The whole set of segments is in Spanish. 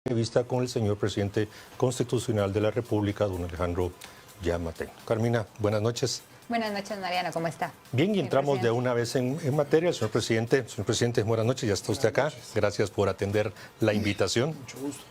Entrevista con el señor presidente constitucional de la República, don Alejandro Yamatei. Carmina, buenas noches. Buenas noches, Mariano, ¿cómo está? Bien, y entramos de una vez en materia. Señor presidente, buenas noches, ya está usted acá. Gracias por atender la invitación. Mucho gusto.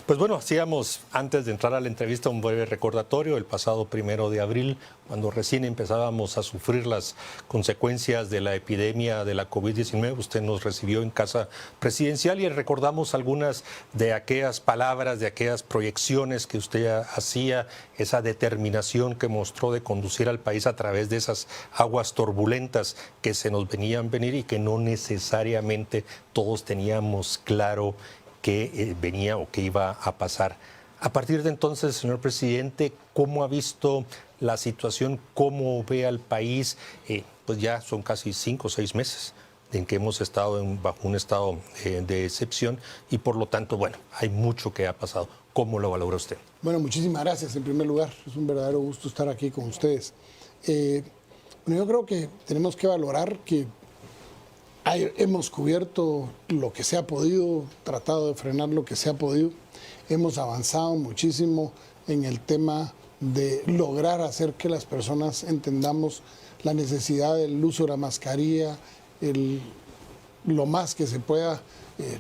Pues bueno, hacíamos antes de entrar a la entrevista un breve recordatorio. El pasado 1 de abril, cuando recién empezábamos a sufrir las consecuencias de la epidemia de la COVID-19, usted nos recibió en Casa Presidencial y recordamos algunas de aquellas palabras, de aquellas proyecciones que usted hacía, esa determinación que mostró de conducir al país a través de esas aguas turbulentas que se nos venían venir y que no necesariamente todos teníamos claro que venía o que iba a pasar. A partir de entonces, señor presidente, ¿cómo ha visto la situación? ¿Cómo ve al país? Pues ya son casi 5 o 6 meses en que hemos estado bajo un estado de excepción y por lo tanto, bueno, hay mucho que ha pasado. ¿Cómo lo valora usted? Bueno, muchísimas gracias en primer lugar. Es un verdadero gusto estar aquí con ustedes. Yo creo que tenemos que valorar que hemos cubierto lo que se ha podido, tratado de frenar lo que se ha podido. Hemos avanzado muchísimo en el tema de lograr hacer que las personas entendamos la necesidad del uso de la mascarilla, lo más que se pueda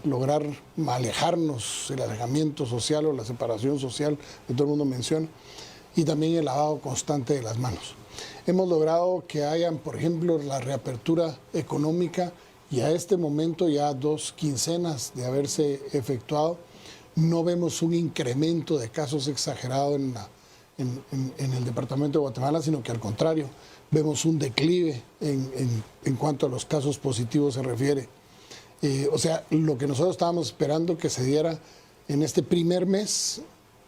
lograr alejarnos, el alejamiento social o la separación social que todo el mundo menciona, y también el lavado constante de las manos. Hemos logrado que hayan, por ejemplo, la reapertura económica. Y a este momento, ya 2 quincenas de haberse efectuado, no vemos un incremento de casos exagerado en el departamento de Guatemala, sino que al contrario, vemos un declive en cuanto a los casos positivos se refiere. O sea, lo que nosotros estábamos esperando que se diera en este primer mes,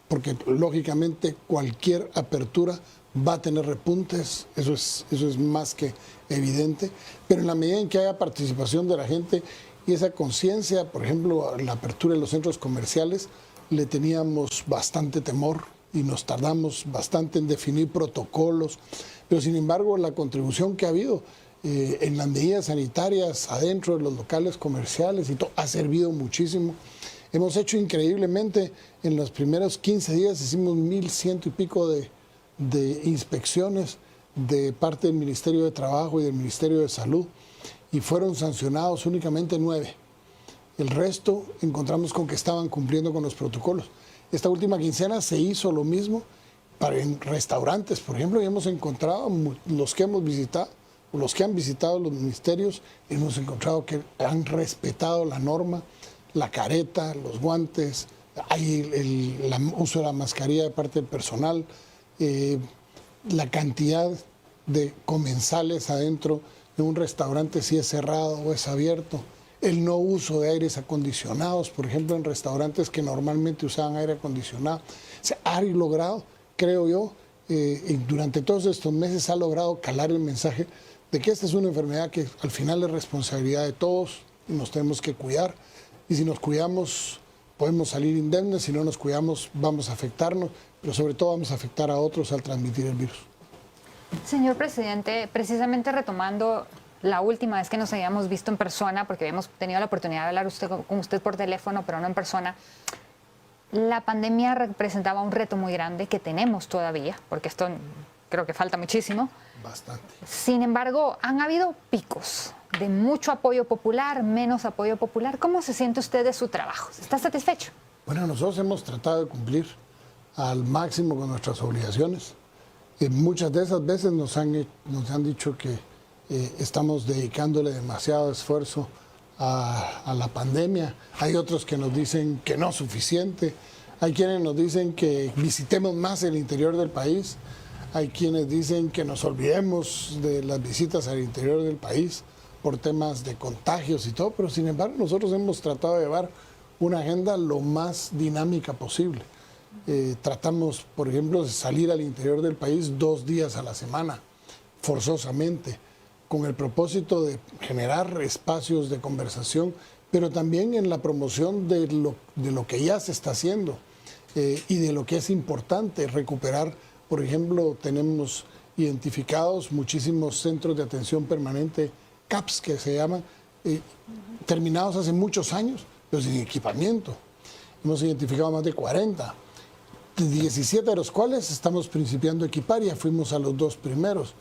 porque lógicamente cualquier apertura va a tener repuntes, eso es más que evidente, pero en la medida en que haya participación de la gente y esa conciencia, por ejemplo, la apertura de los centros comerciales, le teníamos bastante temor y nos tardamos bastante en definir protocolos, pero sin embargo la contribución que ha habido en las medidas sanitarias adentro de los locales comerciales y todo ha servido muchísimo. Hemos hecho increíblemente, en los primeros 15 días hicimos 1,100 y pico de inspecciones de parte del Ministerio de Trabajo y del Ministerio de Salud y fueron sancionados únicamente 9. El resto encontramos con que estaban cumpliendo con los protocolos. Esta última quincena se hizo lo mismo en restaurantes, por ejemplo, y hemos encontrado, los que hemos visitado, los que han visitado los ministerios, hemos encontrado que han respetado la norma, la careta, los guantes, hay el uso de la mascarilla de parte del personal, la cantidad de comensales adentro de un restaurante, si es cerrado o es abierto, el no uso de aires acondicionados, por ejemplo, en restaurantes que normalmente usaban aire acondicionado. Se ha logrado, creo yo, durante todos estos meses ha logrado calar el mensaje de que esta es una enfermedad que al final es responsabilidad de todos y nos tenemos que cuidar, y si nos cuidamos podemos salir indemnes, si no nos cuidamos vamos a afectarnos, pero sobre todo vamos a afectar a otros al transmitir el virus. Señor presidente, precisamente retomando la última vez que nos habíamos visto en persona, porque habíamos tenido la oportunidad de hablar con usted por teléfono, pero no en persona, la pandemia representaba un reto muy grande que tenemos todavía, porque esto creo que falta muchísimo. Bastante. Sin embargo, han habido picos de mucho apoyo popular, menos apoyo popular. ¿Cómo se siente usted de su trabajo? ¿Está satisfecho? Bueno, nosotros hemos tratado de cumplir al máximo con nuestras obligaciones. Muchas de esas veces nos han dicho que estamos dedicándole demasiado esfuerzo a la pandemia. Hay otros que nos dicen que no es suficiente. Hay quienes nos dicen que visitemos más el interior del país. Hay quienes dicen que nos olvidemos de las visitas al interior del país por temas de contagios y todo, pero sin embargo nosotros hemos tratado de llevar una agenda lo más dinámica posible. Tratamos, por ejemplo, de salir al interior del país 2 días a la semana, forzosamente, con el propósito de generar espacios de conversación, pero también en la promoción de lo que ya se está haciendo y de lo que es importante recuperar. Por ejemplo, tenemos identificados muchísimos centros de atención permanente, CAPS que se llaman, terminados hace muchos años, pero sin equipamiento. hemos identificado más de 40, 17 de los cuales estamos principiando a equipar, ya fuimos a los 2 primeros,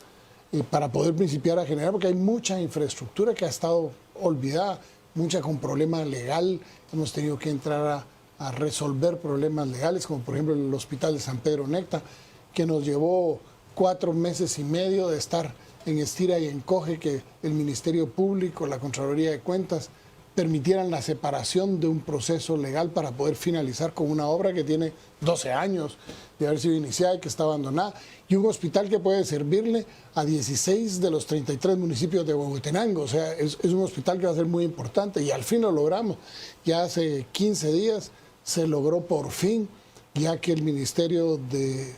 para poder principiar a generar, porque hay mucha infraestructura que ha estado olvidada, mucha con problema legal, hemos tenido que entrar a resolver problemas legales, como por ejemplo el Hospital de San Pedro Necta, que nos llevó 4 meses y medio de estar en estira y encoge, que el Ministerio Público, la Contraloría de Cuentas, permitieran la separación de un proceso legal para poder finalizar con una obra que tiene 12 años de haber sido iniciada y que está abandonada, y un hospital que puede servirle a 16 de los 33 municipios de Huehuetenango. O sea, es un hospital que va a ser muy importante, y al fin lo logramos. Ya hace 15 días se logró por fin, ya que el Ministerio de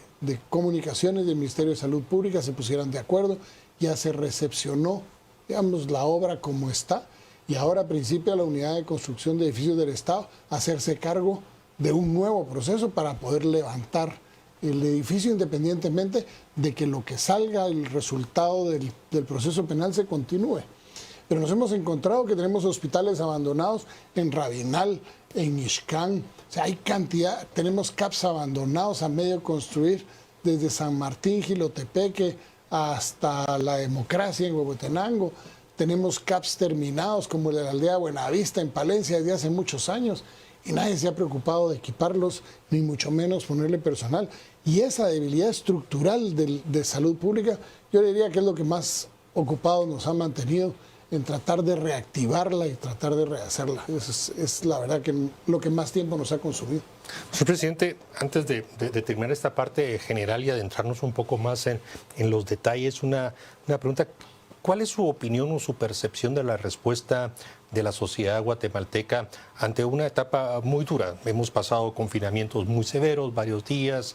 Comunicaciones y el Ministerio de Salud Pública se pusieran de acuerdo, ya se recepcionó, digamos, la obra como está, y ahora principia la Unidad de Construcción de Edificios del Estado a hacerse cargo de un nuevo proceso para poder levantar el edificio, independientemente de que lo que salga, el resultado del proceso penal, se continúe. Pero nos hemos encontrado que tenemos hospitales abandonados en Rabinal, en Ixcán, o sea, hay cantidad, tenemos CAPS abandonados a medio construir, desde San Martín, Jilotepeque, hasta La Democracia en Huehuetenango. Tenemos CAPS terminados, como el de la aldea Buenavista en Palencia, desde hace muchos años, y nadie se ha preocupado de equiparlos, ni mucho menos ponerle personal. Y esa debilidad estructural de salud pública, yo diría que es lo que más ocupado nos ha mantenido en tratar de reactivarla y tratar de rehacerla. Es la verdad que lo que más tiempo nos ha consumido. Señor presidente, antes de terminar esta parte general y adentrarnos un poco más en los detalles, una pregunta. ¿Cuál es su opinión o su percepción de la respuesta de la sociedad guatemalteca ante una etapa muy dura? Hemos pasado confinamientos muy severos, varios días,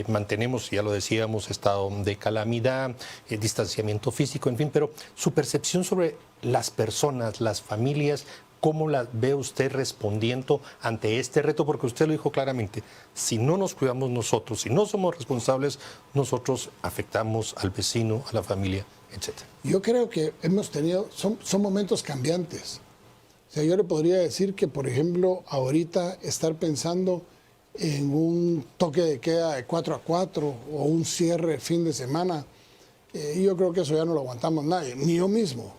mantenemos, ya lo decíamos, estado de calamidad, distanciamiento físico, en fin, pero su percepción sobre las personas, las familias, ¿cómo la ve usted respondiendo ante este reto? Porque usted lo dijo claramente, si no nos cuidamos nosotros, si no somos responsables, nosotros afectamos al vecino, a la familia, etcétera. Yo creo que hemos tenido, son momentos cambiantes. O sea, yo le podría decir que, por ejemplo, ahorita estar pensando en un toque de queda de 4 a 4 o un cierre fin de semana, yo creo que eso ya no lo aguantamos nadie, ni yo mismo.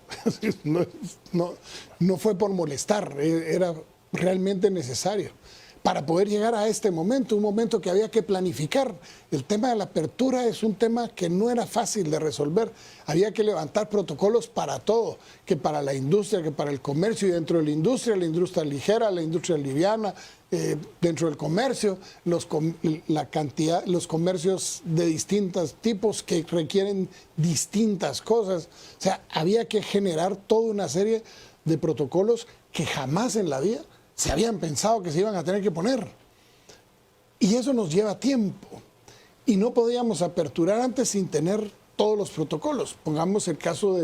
No fue por molestar, era realmente necesario para poder llegar a este momento, un momento que había que planificar. El tema de la apertura es un tema que no era fácil de resolver. Había que levantar protocolos para todo, que para la industria, que para el comercio, y dentro de la industria ligera, la industria liviana, dentro del comercio, los comercios de distintos tipos que requieren distintas cosas. O sea, había que generar toda una serie de protocolos que jamás en la vida se habían pensado que se iban a tener que poner. Y eso nos lleva tiempo. Y no podíamos aperturar antes sin tener todos los protocolos. Pongamos el caso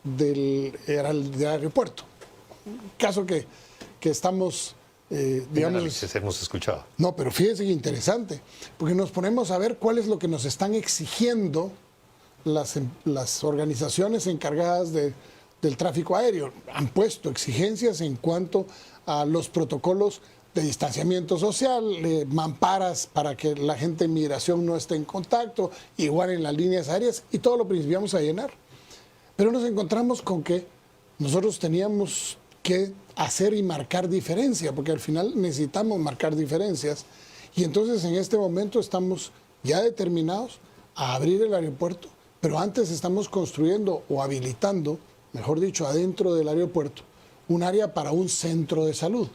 del aeropuerto. Caso que estamos, digamos... hemos escuchado. No, pero fíjense que interesante, porque nos ponemos a ver cuál es lo que nos están exigiendo las organizaciones encargadas del tráfico aéreo. Han puesto exigencias en cuanto a los protocolos de distanciamiento social, mamparas para que la gente en migración no esté en contacto, igual en las líneas aéreas, y todo lo principiamos a llenar. Pero nos encontramos con que nosotros teníamos que hacer y marcar diferencia, porque al final necesitamos marcar diferencias, y entonces en este momento estamos ya determinados a abrir el aeropuerto, pero antes estamos construyendo o habilitando, mejor dicho, adentro del aeropuerto, un área para un centro de salud.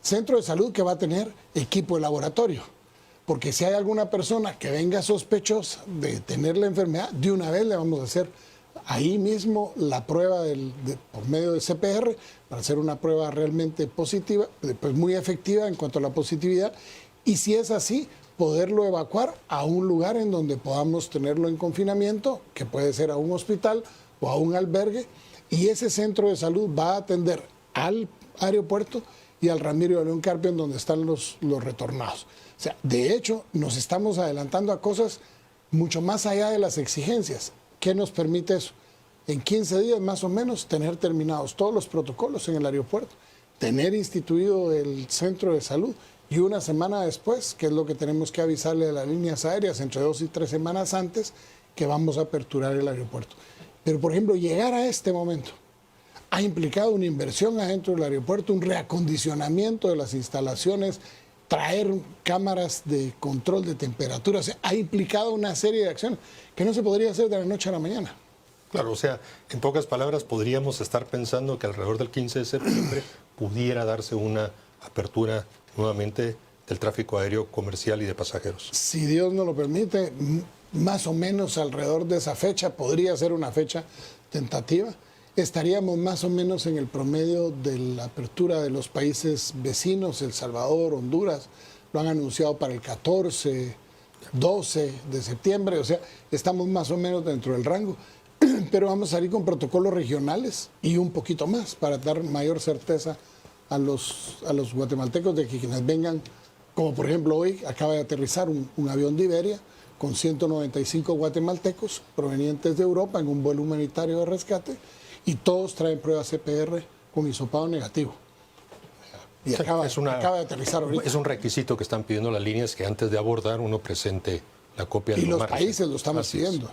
Centro de salud que va a tener equipo de laboratorio, porque si hay alguna persona que venga sospechosa de tener la enfermedad, de una vez le vamos a hacer ahí mismo la prueba por medio de CPR, para hacer una prueba realmente positiva, pues muy efectiva en cuanto a la positividad, y si es así, poderlo evacuar a un lugar en donde podamos tenerlo en confinamiento, que puede ser a un hospital o a un albergue, y ese centro de salud va a atender al aeropuerto y al Ramiro de León Carpio, en donde están los retornados. O sea, de hecho, nos estamos adelantando a cosas mucho más allá de las exigencias. ¿Qué nos permite eso? En 15 días más o menos tener terminados todos los protocolos en el aeropuerto, tener instituido el centro de salud y una semana después, que es lo que tenemos que avisarle a las líneas aéreas, entre 2 y 3 semanas antes, que vamos a aperturar el aeropuerto. Pero, por ejemplo, llegar a este momento ha implicado una inversión adentro del aeropuerto, un reacondicionamiento de las instalaciones, traer cámaras de control de temperatura. O sea, ha implicado una serie de acciones que no se podría hacer de la noche a la mañana. Claro, o sea, en pocas palabras, podríamos estar pensando que alrededor del 15 de septiembre pudiera darse una apertura nuevamente del tráfico aéreo comercial y de pasajeros. Si Dios nos lo permite, más o menos alrededor de esa fecha, podría ser una fecha tentativa. Estaríamos más o menos en el promedio de la apertura de los países vecinos, El Salvador, Honduras, lo han anunciado para el 14, 12 de septiembre, o sea, estamos más o menos dentro del rango, pero vamos a salir con protocolos regionales y un poquito más para dar mayor certeza a los guatemaltecos de que quienes vengan, como por ejemplo hoy acaba de aterrizar un avión de Iberia con 195 guatemaltecos provenientes de Europa en un vuelo humanitario de rescate, y todos traen pruebas CPR con hisopado negativo. Y acaba de aterrizar ahorita. Es un requisito que están pidiendo las líneas, que antes de abordar uno presente la copia del y los países lo estamos pidiendo.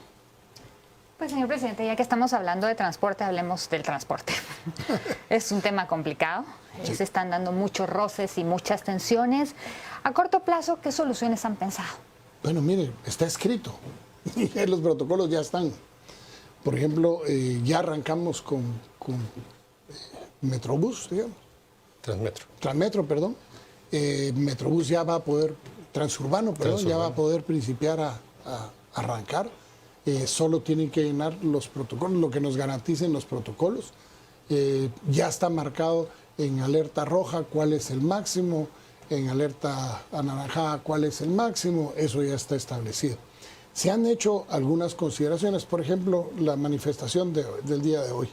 Pues, señor presidente, ya que estamos hablando de transporte, hablemos del transporte. Es un tema complicado, sí. Se están dando muchos roces y muchas tensiones. A corto plazo, ¿qué soluciones han pensado? Bueno, mire, está escrito. Los protocolos ya están. Por ejemplo, ya arrancamos con Metrobús, digamos. Transmetro, perdón. Metrobús ya va a poder, Transurbano, perdón, ya va a poder principiar a arrancar. Solo tienen que llenar los protocolos, lo que nos garanticen los protocolos. Ya está marcado en alerta roja cuál es el máximo, en alerta anaranjada cuál es el máximo, eso ya está establecido. Se han hecho algunas consideraciones, por ejemplo, la manifestación del día de hoy,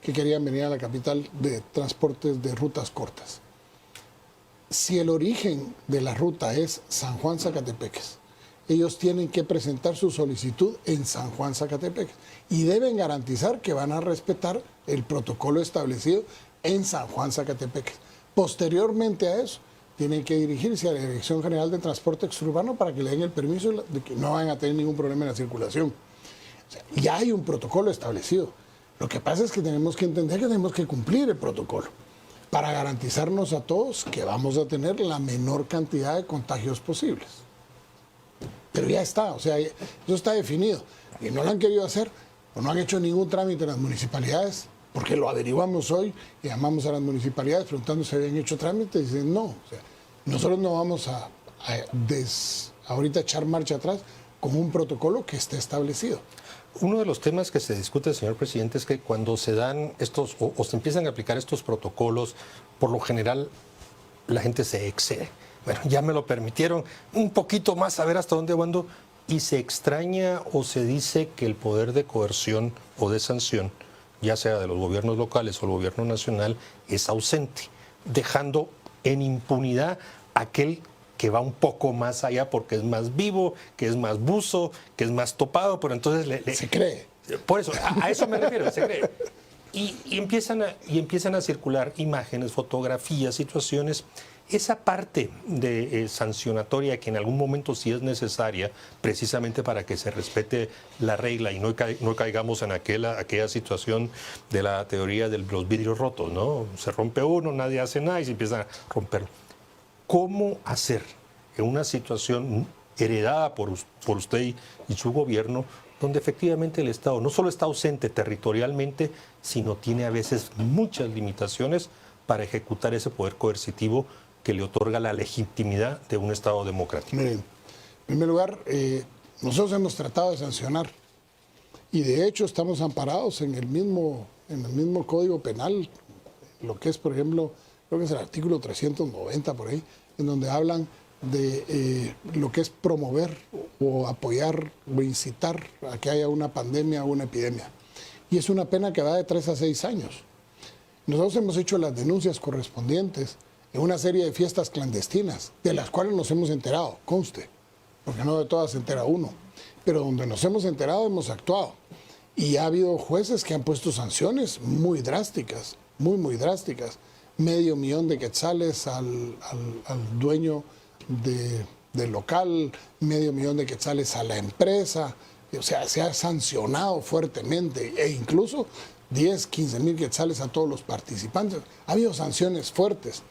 que querían venir a la capital de transportes de rutas cortas. Si el origen de la ruta es San Juan Zacatepeques, ellos tienen que presentar su solicitud en San Juan Zacatepeques y deben garantizar que van a respetar el protocolo establecido en San Juan Zacatepeques. Posteriormente a eso, tienen que dirigirse a la Dirección General de Transporte Exurbano para que le den el permiso de que no van a tener ningún problema en la circulación. O sea, ya hay un protocolo establecido. Lo que pasa es que tenemos que entender que tenemos que cumplir el protocolo para garantizarnos a todos que vamos a tener la menor cantidad de contagios posibles. Pero ya está, o sea, eso está definido. Y no lo han querido hacer, o no han hecho ningún trámite en las municipalidades, porque lo averiguamos hoy y llamamos a las municipalidades preguntando si habían hecho trámite y dicen no. O sea, nosotros no vamos a ahorita echar marcha atrás con un protocolo que esté establecido. Uno de los temas que se discute, señor presidente, es que cuando se dan estos o se empiezan a aplicar estos protocolos, por lo general la gente se excede. Bueno, ya me lo permitieron, un poquito más a ver hasta dónde ando, y se extraña o se dice que el poder de coerción o de sanción, ya sea de los gobiernos locales o el gobierno nacional, es ausente, dejando en impunidad a aquel que va un poco más allá porque es más vivo, que es más buzo, que es más topado, pero entonces se cree. Por eso, a eso me refiero, se cree. Y empiezan a circular imágenes, fotografías, situaciones. Esa parte de sancionatoria que en algún momento sí es necesaria, precisamente para que se respete la regla y no caigamos en aquella situación de la teoría de los vidrios rotos, ¿no? Se rompe uno, nadie hace nada y se empieza a romper. ¿Cómo hacer en una situación heredada por usted y su gobierno, donde efectivamente el Estado no solo está ausente territorialmente, sino tiene a veces muchas limitaciones para ejecutar ese poder coercitivo que le otorga la legitimidad de un Estado democrático? Miren, en primer lugar, nosotros hemos tratado de sancionar y de hecho estamos amparados en el mismo Código Penal, lo que es, por ejemplo, creo que es el artículo 390 por ahí, en donde hablan de lo que es promover o apoyar o incitar a que haya una pandemia o una epidemia. Y es una pena que va de 3 a 6 años. Nosotros hemos hecho las denuncias correspondientes en una serie de fiestas clandestinas, de las cuales nos hemos enterado, conste, porque no de todas se entera uno, pero donde nos hemos enterado hemos actuado. Y ha habido jueces que han puesto sanciones muy drásticas, muy drásticas. 500,000 de quetzales al dueño del local, 500,000 de quetzales a la empresa. O sea, se ha sancionado fuertemente e incluso 10, 15,000 quetzales a todos los participantes. Ha habido sanciones fuertes.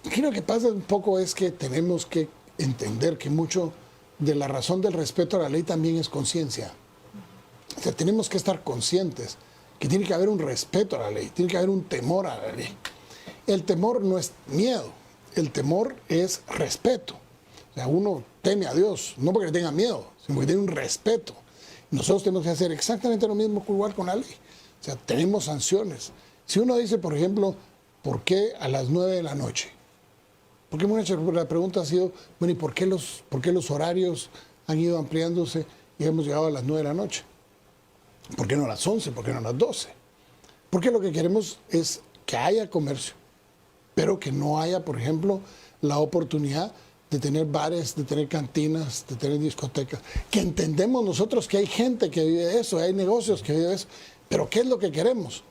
Aquí lo que pasa un poco es que tenemos que entender que mucho de la razón del respeto a la ley también es conciencia. O sea, tenemos que estar conscientes que tiene que haber un respeto a la ley, tiene que haber un temor a la ley. El temor no es miedo, el temor es respeto. O sea, uno teme a Dios, no porque le tenga miedo, sino porque tiene un respeto. Nosotros tenemos que hacer exactamente lo mismo igual con la ley. O sea, tenemos sanciones. Si uno dice, por ejemplo, ¿por qué a las 9 de la noche? Porque la pregunta ha sido, bueno, ¿y por qué los horarios han ido ampliándose y hemos llegado a las 9 de la noche? ¿Por qué no a las 11? ¿Por qué no a las 12? Porque lo que queremos es que haya comercio, pero que no haya, por ejemplo, la oportunidad de tener bares, de tener cantinas, de tener discotecas. Que entendemos nosotros que hay gente que vive eso, hay negocios que viven eso, pero ¿qué es lo que queremos?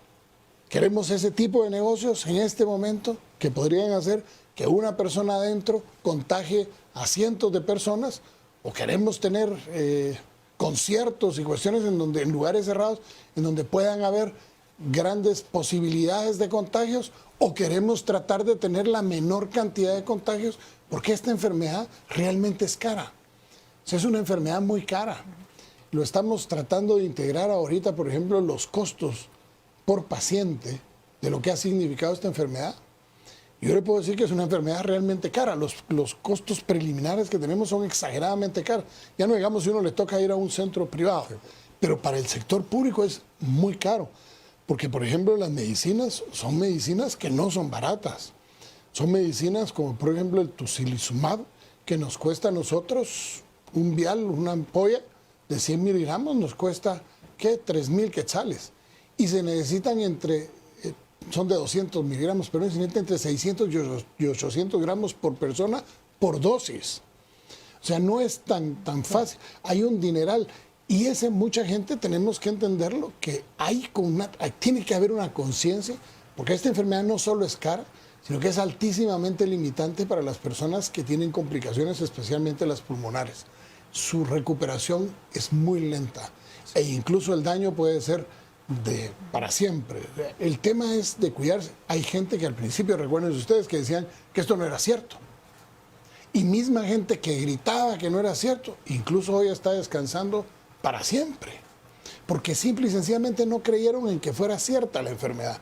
Queremos ese tipo de negocios en este momento que podrían hacer que una persona adentro contagie a cientos de personas, o queremos tener conciertos y cuestiones en lugares cerrados en donde puedan haber grandes posibilidades de contagios, o queremos tratar de tener la menor cantidad de contagios, porque esta enfermedad realmente es cara. O sea, es una enfermedad muy cara. Lo estamos tratando de integrar ahorita, por ejemplo, los costos por paciente de lo que ha significado esta enfermedad. Yo le puedo decir que es una enfermedad realmente cara. Los costos preliminares que tenemos son exageradamente caros. Ya no digamos si uno le toca ir a un centro privado, pero para el sector público es muy caro. Porque, por ejemplo, las medicinas son medicinas que no son baratas. Son medicinas como, por ejemplo, el tocilizumab, que nos cuesta a nosotros un vial, una ampolla de 100 miligramos, nos cuesta, ¿qué? 3,000 quetzales. Y se necesitan son de 200 miligramos, pero se necesitan entre 600 y 800 gramos por persona por dosis. O sea, no es tan fácil. Hay un dineral. Y mucha gente tenemos que entenderlo, que tiene que haber una conciencia, porque esta enfermedad no solo es cara, sino que es altísimamente limitante para las personas que tienen complicaciones, especialmente las pulmonares. Su recuperación es muy lenta e incluso el daño puede ser para siempre. El tema es de cuidarse. Hay gente que al principio, recuerden ustedes, que decían que esto no era cierto. Y misma gente que gritaba que no era cierto, incluso hoy está descansando para siempre. Porque simple y sencillamente no creyeron en que fuera cierta la enfermedad.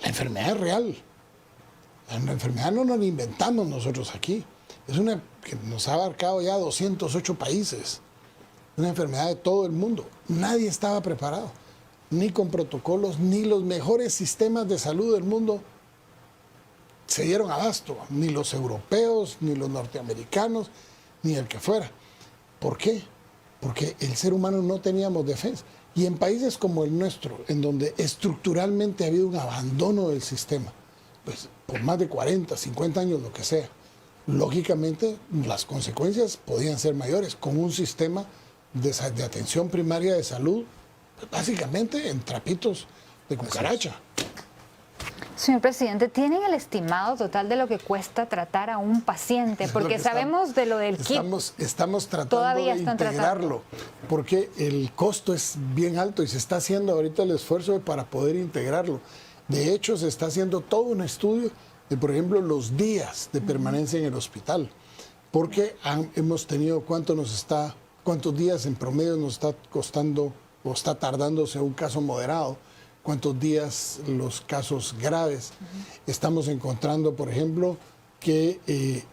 La enfermedad es real. La enfermedad no nos la inventamos nosotros aquí. Es una que nos ha abarcado ya 208 países. Una enfermedad de todo el mundo. Nadie estaba preparado, ni con protocolos, ni los mejores sistemas de salud del mundo se dieron abasto. Ni los europeos, ni los norteamericanos, ni el que fuera. ¿Por qué? Porque el ser humano no teníamos defensa. Y en países como el nuestro, en donde estructuralmente ha habido un abandono del sistema, pues por más de 40, 50 años, lo que sea, lógicamente las consecuencias podían ser mayores con un sistema de atención primaria de salud, pues, básicamente en trapitos de cucaracha. Señor presidente, ¿tienen el estimado total de lo que cuesta tratar a un paciente? Porque sabemos de lo del kit. Estamos tratando de integrarlo, porque el costo es bien alto y se está haciendo ahorita el esfuerzo para poder integrarlo. De hecho, se está haciendo todo un estudio de, por ejemplo, los días de permanencia en el hospital, porque hemos tenido cuántos días en promedio nos está costando o está tardándose un caso moderado, cuántos días los casos graves. Estamos encontrando, por ejemplo, que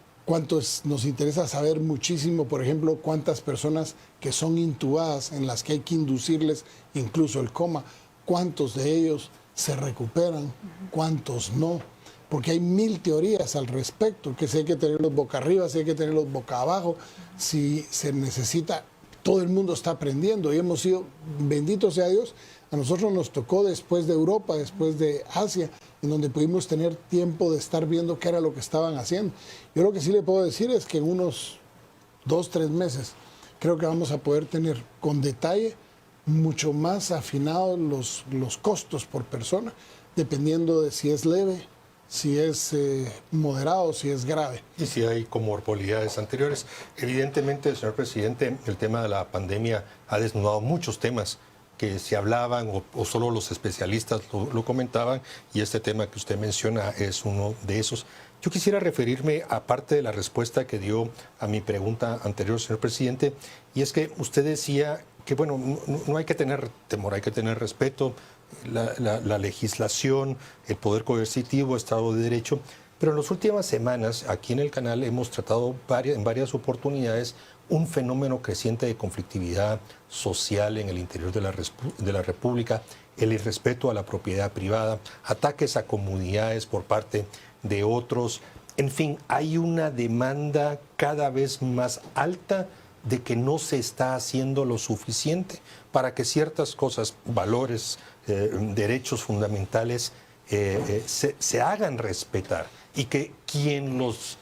nos interesa saber muchísimo, por ejemplo, cuántas personas que son intubadas, en las que hay que inducirles incluso el coma, cuántos de ellos se recuperan, cuántos no, porque hay 1000 teorías al respecto, que si hay que tenerlos boca arriba, si hay que tenerlos boca abajo, si se necesita. Todo el mundo está aprendiendo y hemos sido, bendito sea Dios, a nosotros nos tocó después de Europa, después de Asia, en donde pudimos tener tiempo de estar viendo qué era lo que estaban haciendo. Yo lo que sí le puedo decir es que en unos 2, 3 meses creo que vamos a poder tener con detalle mucho más afinados los costos por persona, dependiendo de si es leve, si es moderado, si es grave. Y si hay comorbilidades anteriores. Evidentemente, señor presidente, el tema de la pandemia ha desnudado muchos temas que se hablaban o solo los especialistas lo comentaban, y este tema que usted menciona es uno de esos. Yo quisiera referirme a parte de la respuesta que dio a mi pregunta anterior, señor presidente, y es que usted decía que, bueno, no hay que tener temor, hay que tener respeto, la legislación, el poder coercitivo, Estado de Derecho, pero en las últimas semanas aquí en el canal hemos tratado en varias oportunidades un fenómeno creciente de conflictividad social en el interior de la República, el irrespeto a la propiedad privada, ataques a comunidades por parte de otros. En fin, hay una demanda cada vez más alta de que no se está haciendo lo suficiente para que ciertas cosas, valores, derechos fundamentales se hagan respetar, y que quien los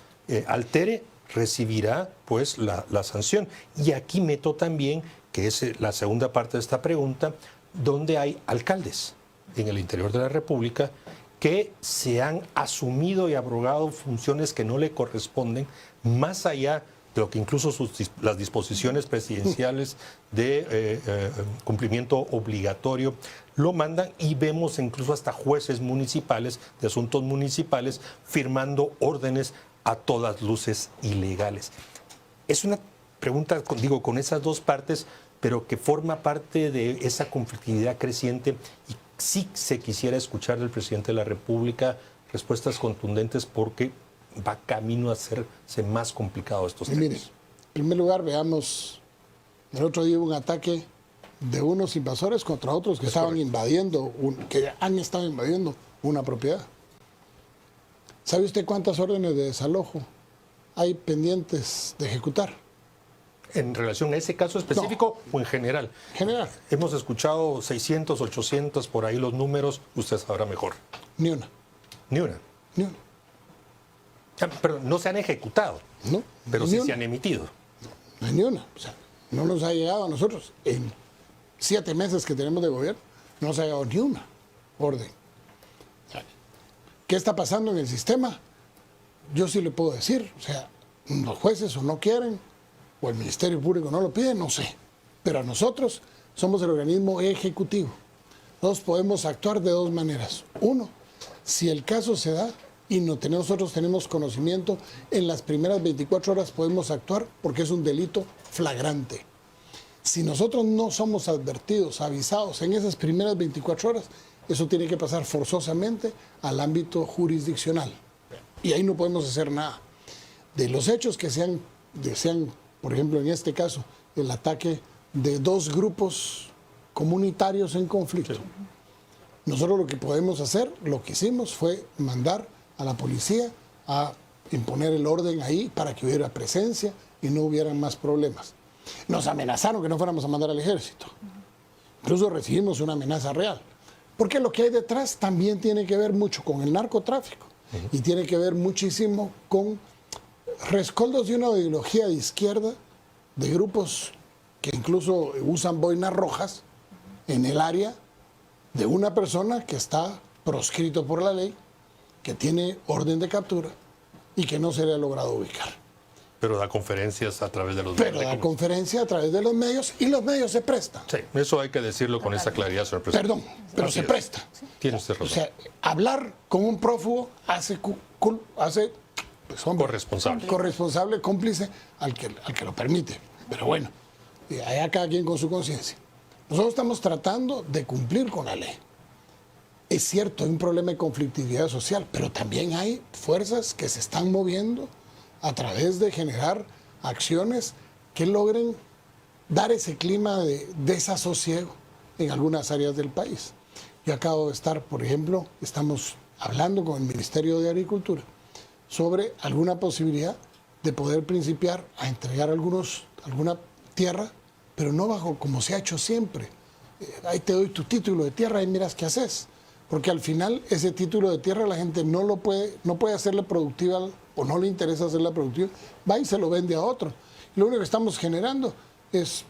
altere recibirá pues la sanción. Y aquí meto también, que es la segunda parte de esta pregunta, donde hay alcaldes en el interior de la República que se han asumido y abrogado funciones que no le corresponden, más allá de lo que incluso las disposiciones presidenciales de cumplimiento obligatorio lo mandan, y vemos incluso hasta jueces municipales de asuntos municipales firmando órdenes a todas luces ilegales. Es una pregunta, digo, con esas dos partes, pero que forma parte de esa conflictividad creciente, y sí se quisiera escuchar del presidente de la República respuestas contundentes, porque va camino a hacerse más complicado estos temas. Mire, en primer lugar, veamos, el otro día hubo un ataque de unos invasores contra otros que que han estado invadiendo una propiedad. ¿Sabe usted cuántas órdenes de desalojo hay pendientes de ejecutar? ¿En relación a ese caso específico o en general? En general. Hemos escuchado 600, 800, por ahí los números, usted sabrá mejor. Ni una. Ni una. Ni una. Pero no se han ejecutado, No, pero ni sí una. se han emitido. No hay ni una. O sea, no nos ha llegado a nosotros. En 7 meses que tenemos de gobierno, no nos ha llegado ni una orden. O sea, ¿qué está pasando en el sistema? Yo sí le puedo decir. O sea, los jueces o no quieren, o el Ministerio Público no lo pide, no sé. Pero nosotros somos el organismo ejecutivo. Nosotros podemos actuar de dos maneras. Uno, si el caso se da y nosotros tenemos conocimiento, en las primeras 24 horas podemos actuar porque es un delito flagrante. Si nosotros no somos advertidos, avisados en esas primeras 24 horas, eso tiene que pasar forzosamente al ámbito jurisdiccional. Y ahí no podemos hacer nada. De los hechos que sean, por ejemplo, en este caso, el ataque de 2 grupos comunitarios en conflicto. Sí. Nosotros lo que podemos hacer, lo que hicimos fue mandar a la policía a imponer el orden ahí para que hubiera presencia y no hubieran más problemas. Nos amenazaron que no fuéramos a mandar al ejército. Incluso recibimos una amenaza real. Porque lo que hay detrás también tiene que ver mucho con el narcotráfico y tiene que ver muchísimo con rescoldos de una ideología de izquierda, de grupos que incluso usan boinas rojas en el área de una persona que está proscrito por la ley, que tiene orden de captura y que no se le ha logrado ubicar. Pero da conferencias a través de los medios. Pero da conferencias a través de los medios y los medios se prestan. Sí, eso hay que decirlo con esa claridad, señor presidente. Perdón, pero se presta. Tiene usted razón. O sea, hablar con un prófugo hace pues, hombre, corresponsable, cómplice al que lo permite. Pero bueno, allá cada quien con su conciencia. Nosotros estamos tratando de cumplir con la ley. Es cierto, hay un problema de conflictividad social, pero también hay fuerzas que se están moviendo a través de generar acciones que logren dar ese clima de desasosiego en algunas áreas del país. Yo acabo de estar, por ejemplo, estamos hablando con el Ministerio de Agricultura sobre alguna posibilidad de poder principiar a entregar alguna tierra, pero no bajo como se ha hecho siempre. Ahí te doy tu título de tierra y miras qué haces. Porque al final ese título de tierra la gente no puede hacerle productiva o no le interesa hacerla productiva, va y se lo vende a otro. Lo único que estamos generando es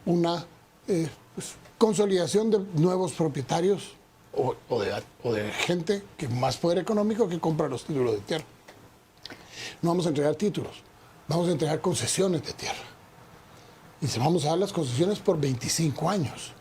una consolidación de nuevos propietarios o de gente que más poder económico que compra los títulos de tierra. No vamos a entregar títulos, vamos a entregar concesiones de tierra. Y se vamos a dar las concesiones por 25 años,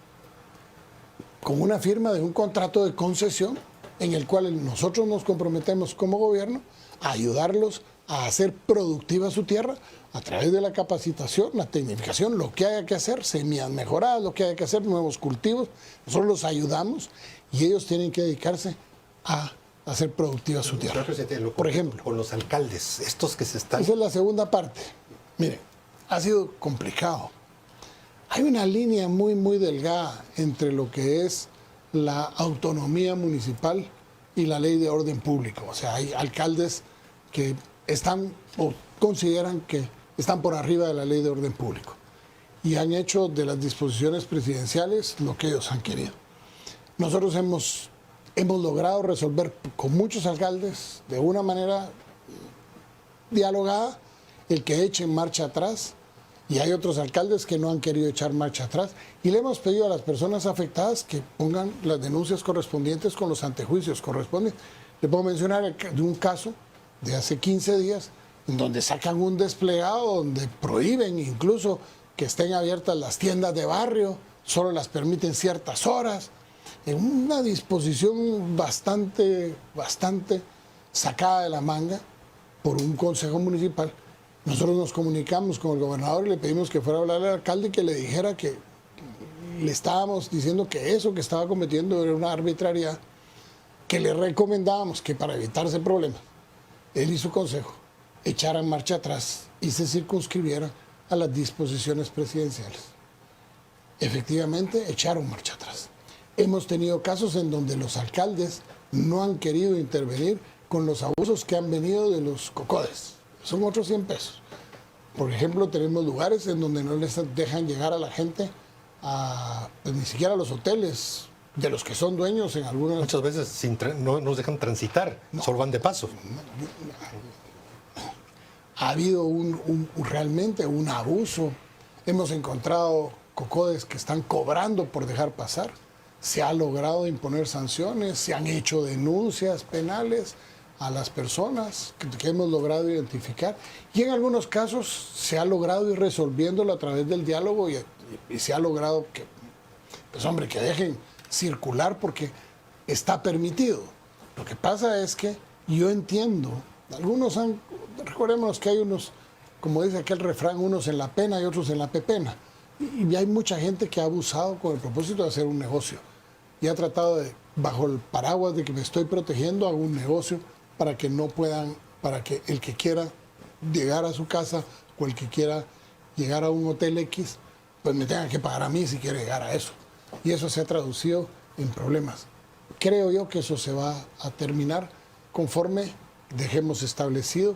con una firma de un contrato de concesión en el cual nosotros nos comprometemos como gobierno a ayudarlos a hacer productiva su tierra a través de la capacitación, la tecnificación, lo que haya que hacer, semillas mejoradas, lo que haya que hacer, nuevos cultivos. Nosotros los ayudamos y ellos tienen que dedicarse a hacer productiva su tierra. Por ejemplo, con los alcaldes, estos que se están... Esa es la segunda parte. Miren, ha sido complicado. Hay una línea muy delgada entre lo que es la autonomía municipal y la ley de orden público. O sea, hay alcaldes que están o consideran que están por arriba de la ley de orden público y han hecho de las disposiciones presidenciales lo que ellos han querido. Nosotros hemos logrado resolver con muchos alcaldes de una manera dialogada el que echen marcha atrás, y hay otros alcaldes que no han querido echar marcha atrás, y le hemos pedido a las personas afectadas que pongan las denuncias correspondientes con los antejuicios correspondientes. Le puedo mencionar de un caso de hace 15 días en donde sacan un desplegado donde prohíben incluso que estén abiertas las tiendas de barrio, solo las permiten ciertas horas, en una disposición bastante sacada de la manga por un consejo municipal. Nosotros nos comunicamos con el gobernador y le pedimos que fuera a hablar al alcalde y que le dijera que le estábamos diciendo que eso que estaba cometiendo era una arbitrariedad, que le recomendábamos que para evitarse problemas, él y su consejo echaran marcha atrás y se circunscribieran a las disposiciones presidenciales. Efectivamente, echaron marcha atrás. Hemos tenido casos en donde los alcaldes no han querido intervenir con los abusos que han venido de los cocodes. Son otros 100 pesos. Por ejemplo, tenemos lugares en donde no les dejan llegar a la gente, pues, ni siquiera a los hoteles de los que son dueños en algunas... Muchas veces no nos dejan transitar, solo van de paso. Ha habido realmente un abuso. Hemos encontrado cocodes que están cobrando por dejar pasar. Se ha logrado imponer sanciones, se han hecho denuncias penales a las personas que hemos logrado identificar, y en algunos casos se ha logrado ir resolviéndolo a través del diálogo y se ha logrado que, pues hombre, que dejen circular porque está permitido. Lo que pasa es que yo entiendo, recordemos que hay unos, como dice aquel refrán, unos en la pena y otros en la pepena, y hay mucha gente que ha abusado con el propósito de hacer un negocio y ha tratado de, bajo el paraguas de que me estoy protegiendo, hago un negocio para que no puedan, para que el que quiera llegar a su casa o el que quiera llegar a un hotel X, pues me tenga que pagar a mí si quiere llegar a eso. Y eso se ha traducido en problemas. Creo yo que eso se va a terminar conforme dejemos establecido,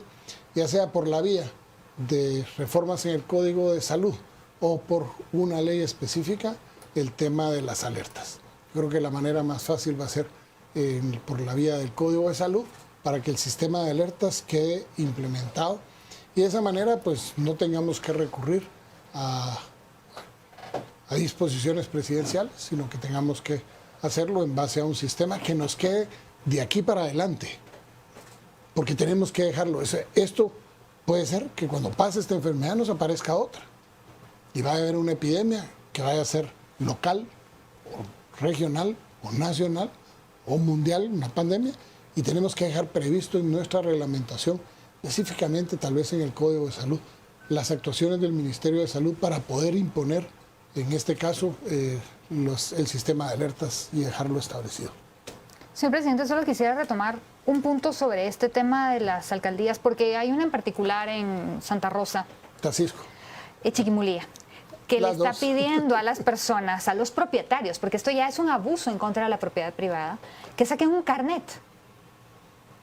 ya sea por la vía de reformas en el Código de Salud o por una ley específica, el tema de las alertas. Creo que la manera más fácil va a ser por la vía del Código de Salud, para que el sistema de alertas quede implementado y de esa manera pues no tengamos que recurrir a disposiciones presidenciales, sino que tengamos que hacerlo en base a un sistema que nos quede de aquí para adelante, porque tenemos que dejarlo. Esto puede ser que cuando pase esta enfermedad nos aparezca otra y va a haber una epidemia que vaya a ser local, o regional, o nacional, o mundial, una pandemia, y tenemos que dejar previsto en nuestra reglamentación, específicamente tal vez en el Código de Salud, las actuaciones del Ministerio de Salud para poder imponer, en este caso, el sistema de alertas y dejarlo establecido. Señor presidente, solo quisiera retomar un punto sobre este tema de las alcaldías, porque hay una en particular en Santa Rosa, Tacisco, Chiquimulía, que le está dos. pidiendo a las personas, a los propietarios, porque esto ya es un abuso en contra de la propiedad privada, que saquen un carnet.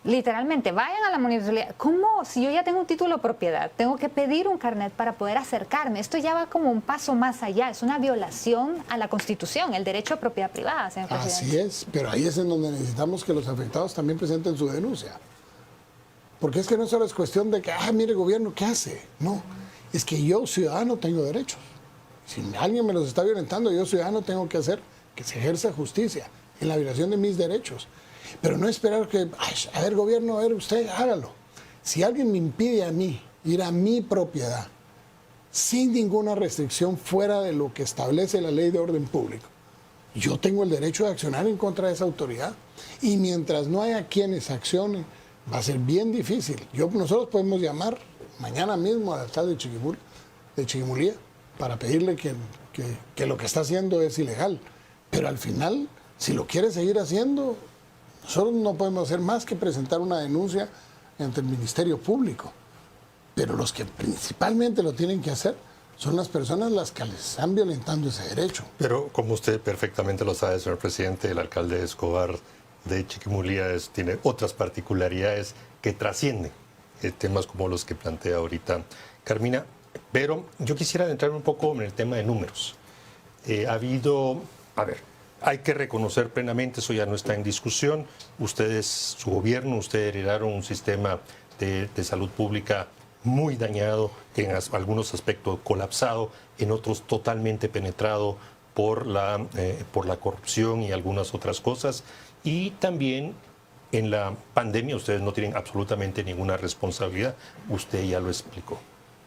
Literalmente, vayan a la municipalidad. ¿Cómo? Si yo ya tengo un título de propiedad, tengo que pedir un carnet para poder acercarme. Esto ya va como un paso más allá. Es una violación a la Constitución, el derecho a propiedad privada, señor presidente. Así es, pero ahí es en donde necesitamos que los afectados también presenten su denuncia. Porque es que no solo es cuestión de que, mire gobierno, ¿qué hace? No, es que yo, ciudadano, tengo derechos. Si alguien me los está violentando, yo, ciudadano, tengo que hacer que se ejerza justicia. en la violación de mis derechos. Pero no esperar que, a ver, gobierno, a ver, usted hágalo. Si alguien me impide a mí ir a mi propiedad sin ninguna restricción fuera de lo que establece la ley de orden público, yo tengo el derecho de accionar en contra de esa autoridad. Y mientras no haya quienes accionen, va a ser bien difícil. Nosotros podemos llamar mañana mismo al alcalde de Chiquimulía para pedirle que lo que está haciendo es ilegal. Pero al final, si lo quiere seguir haciendo, nosotros no podemos hacer más que presentar una denuncia ante el Ministerio Público. Pero los que principalmente lo tienen que hacer son las personas las que les están violentando ese derecho. Pero como usted perfectamente lo sabe, señor presidente, el alcalde Escobar de Chiquimulía tiene otras particularidades que trascienden temas como los que plantea ahorita Carmina. Pero yo quisiera adentrarme un poco en el tema de números. Hay que reconocer plenamente, eso ya no está en discusión. Ustedes, su gobierno, ustedes heredaron un sistema de salud pública muy dañado, en algunos aspectos colapsado, en otros totalmente penetrado por la corrupción y algunas otras cosas. Y también en la pandemia ustedes no tienen absolutamente ninguna responsabilidad, usted ya lo explicó.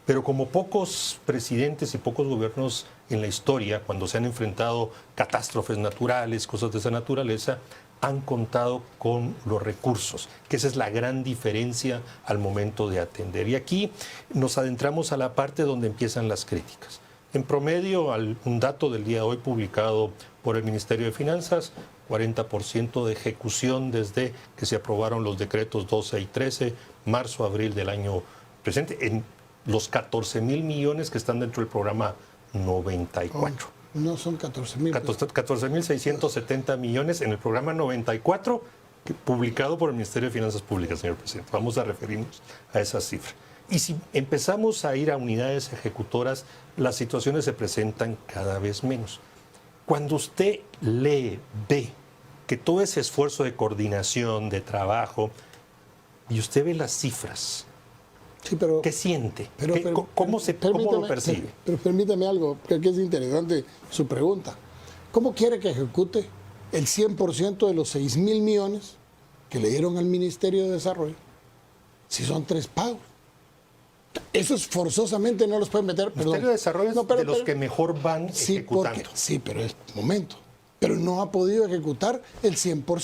Pero como pocos presidentes y pocos gobiernos en la historia, cuando se han enfrentado catástrofes naturales, cosas de esa naturaleza, han contado con los recursos, que esa es la gran diferencia al momento de atender. Y aquí nos adentramos a la parte donde empiezan las críticas. En promedio, un dato del día de hoy publicado por el Ministerio de Finanzas, 40% de ejecución desde que se aprobaron los decretos 12 y 13, marzo-abril del año presente, en los 14.000 millones que están dentro del programa 94. No son 14.000. 14.670 millones en el programa 94, publicado por el Ministerio de Finanzas Públicas, señor presidente. Vamos a referirnos a esa cifra. Y si empezamos a ir a unidades ejecutoras, las situaciones se presentan cada vez menos. Cuando usted lee, ve que todo ese esfuerzo de coordinación, de trabajo, y usted ve las cifras, sí, pero, ¿qué siente? ¿Cómo lo percibe? Pero permítame algo, porque es interesante su pregunta. ¿Cómo quiere que ejecute el 100% de los 6.000 millones que le dieron al Ministerio de Desarrollo si son 3 pagos? Esos forzosamente no los pueden meter. El Ministerio de Desarrollo es de los que mejor van ejecutando. Sí, pero es momento. Pero no ha podido ejecutar el 100%. O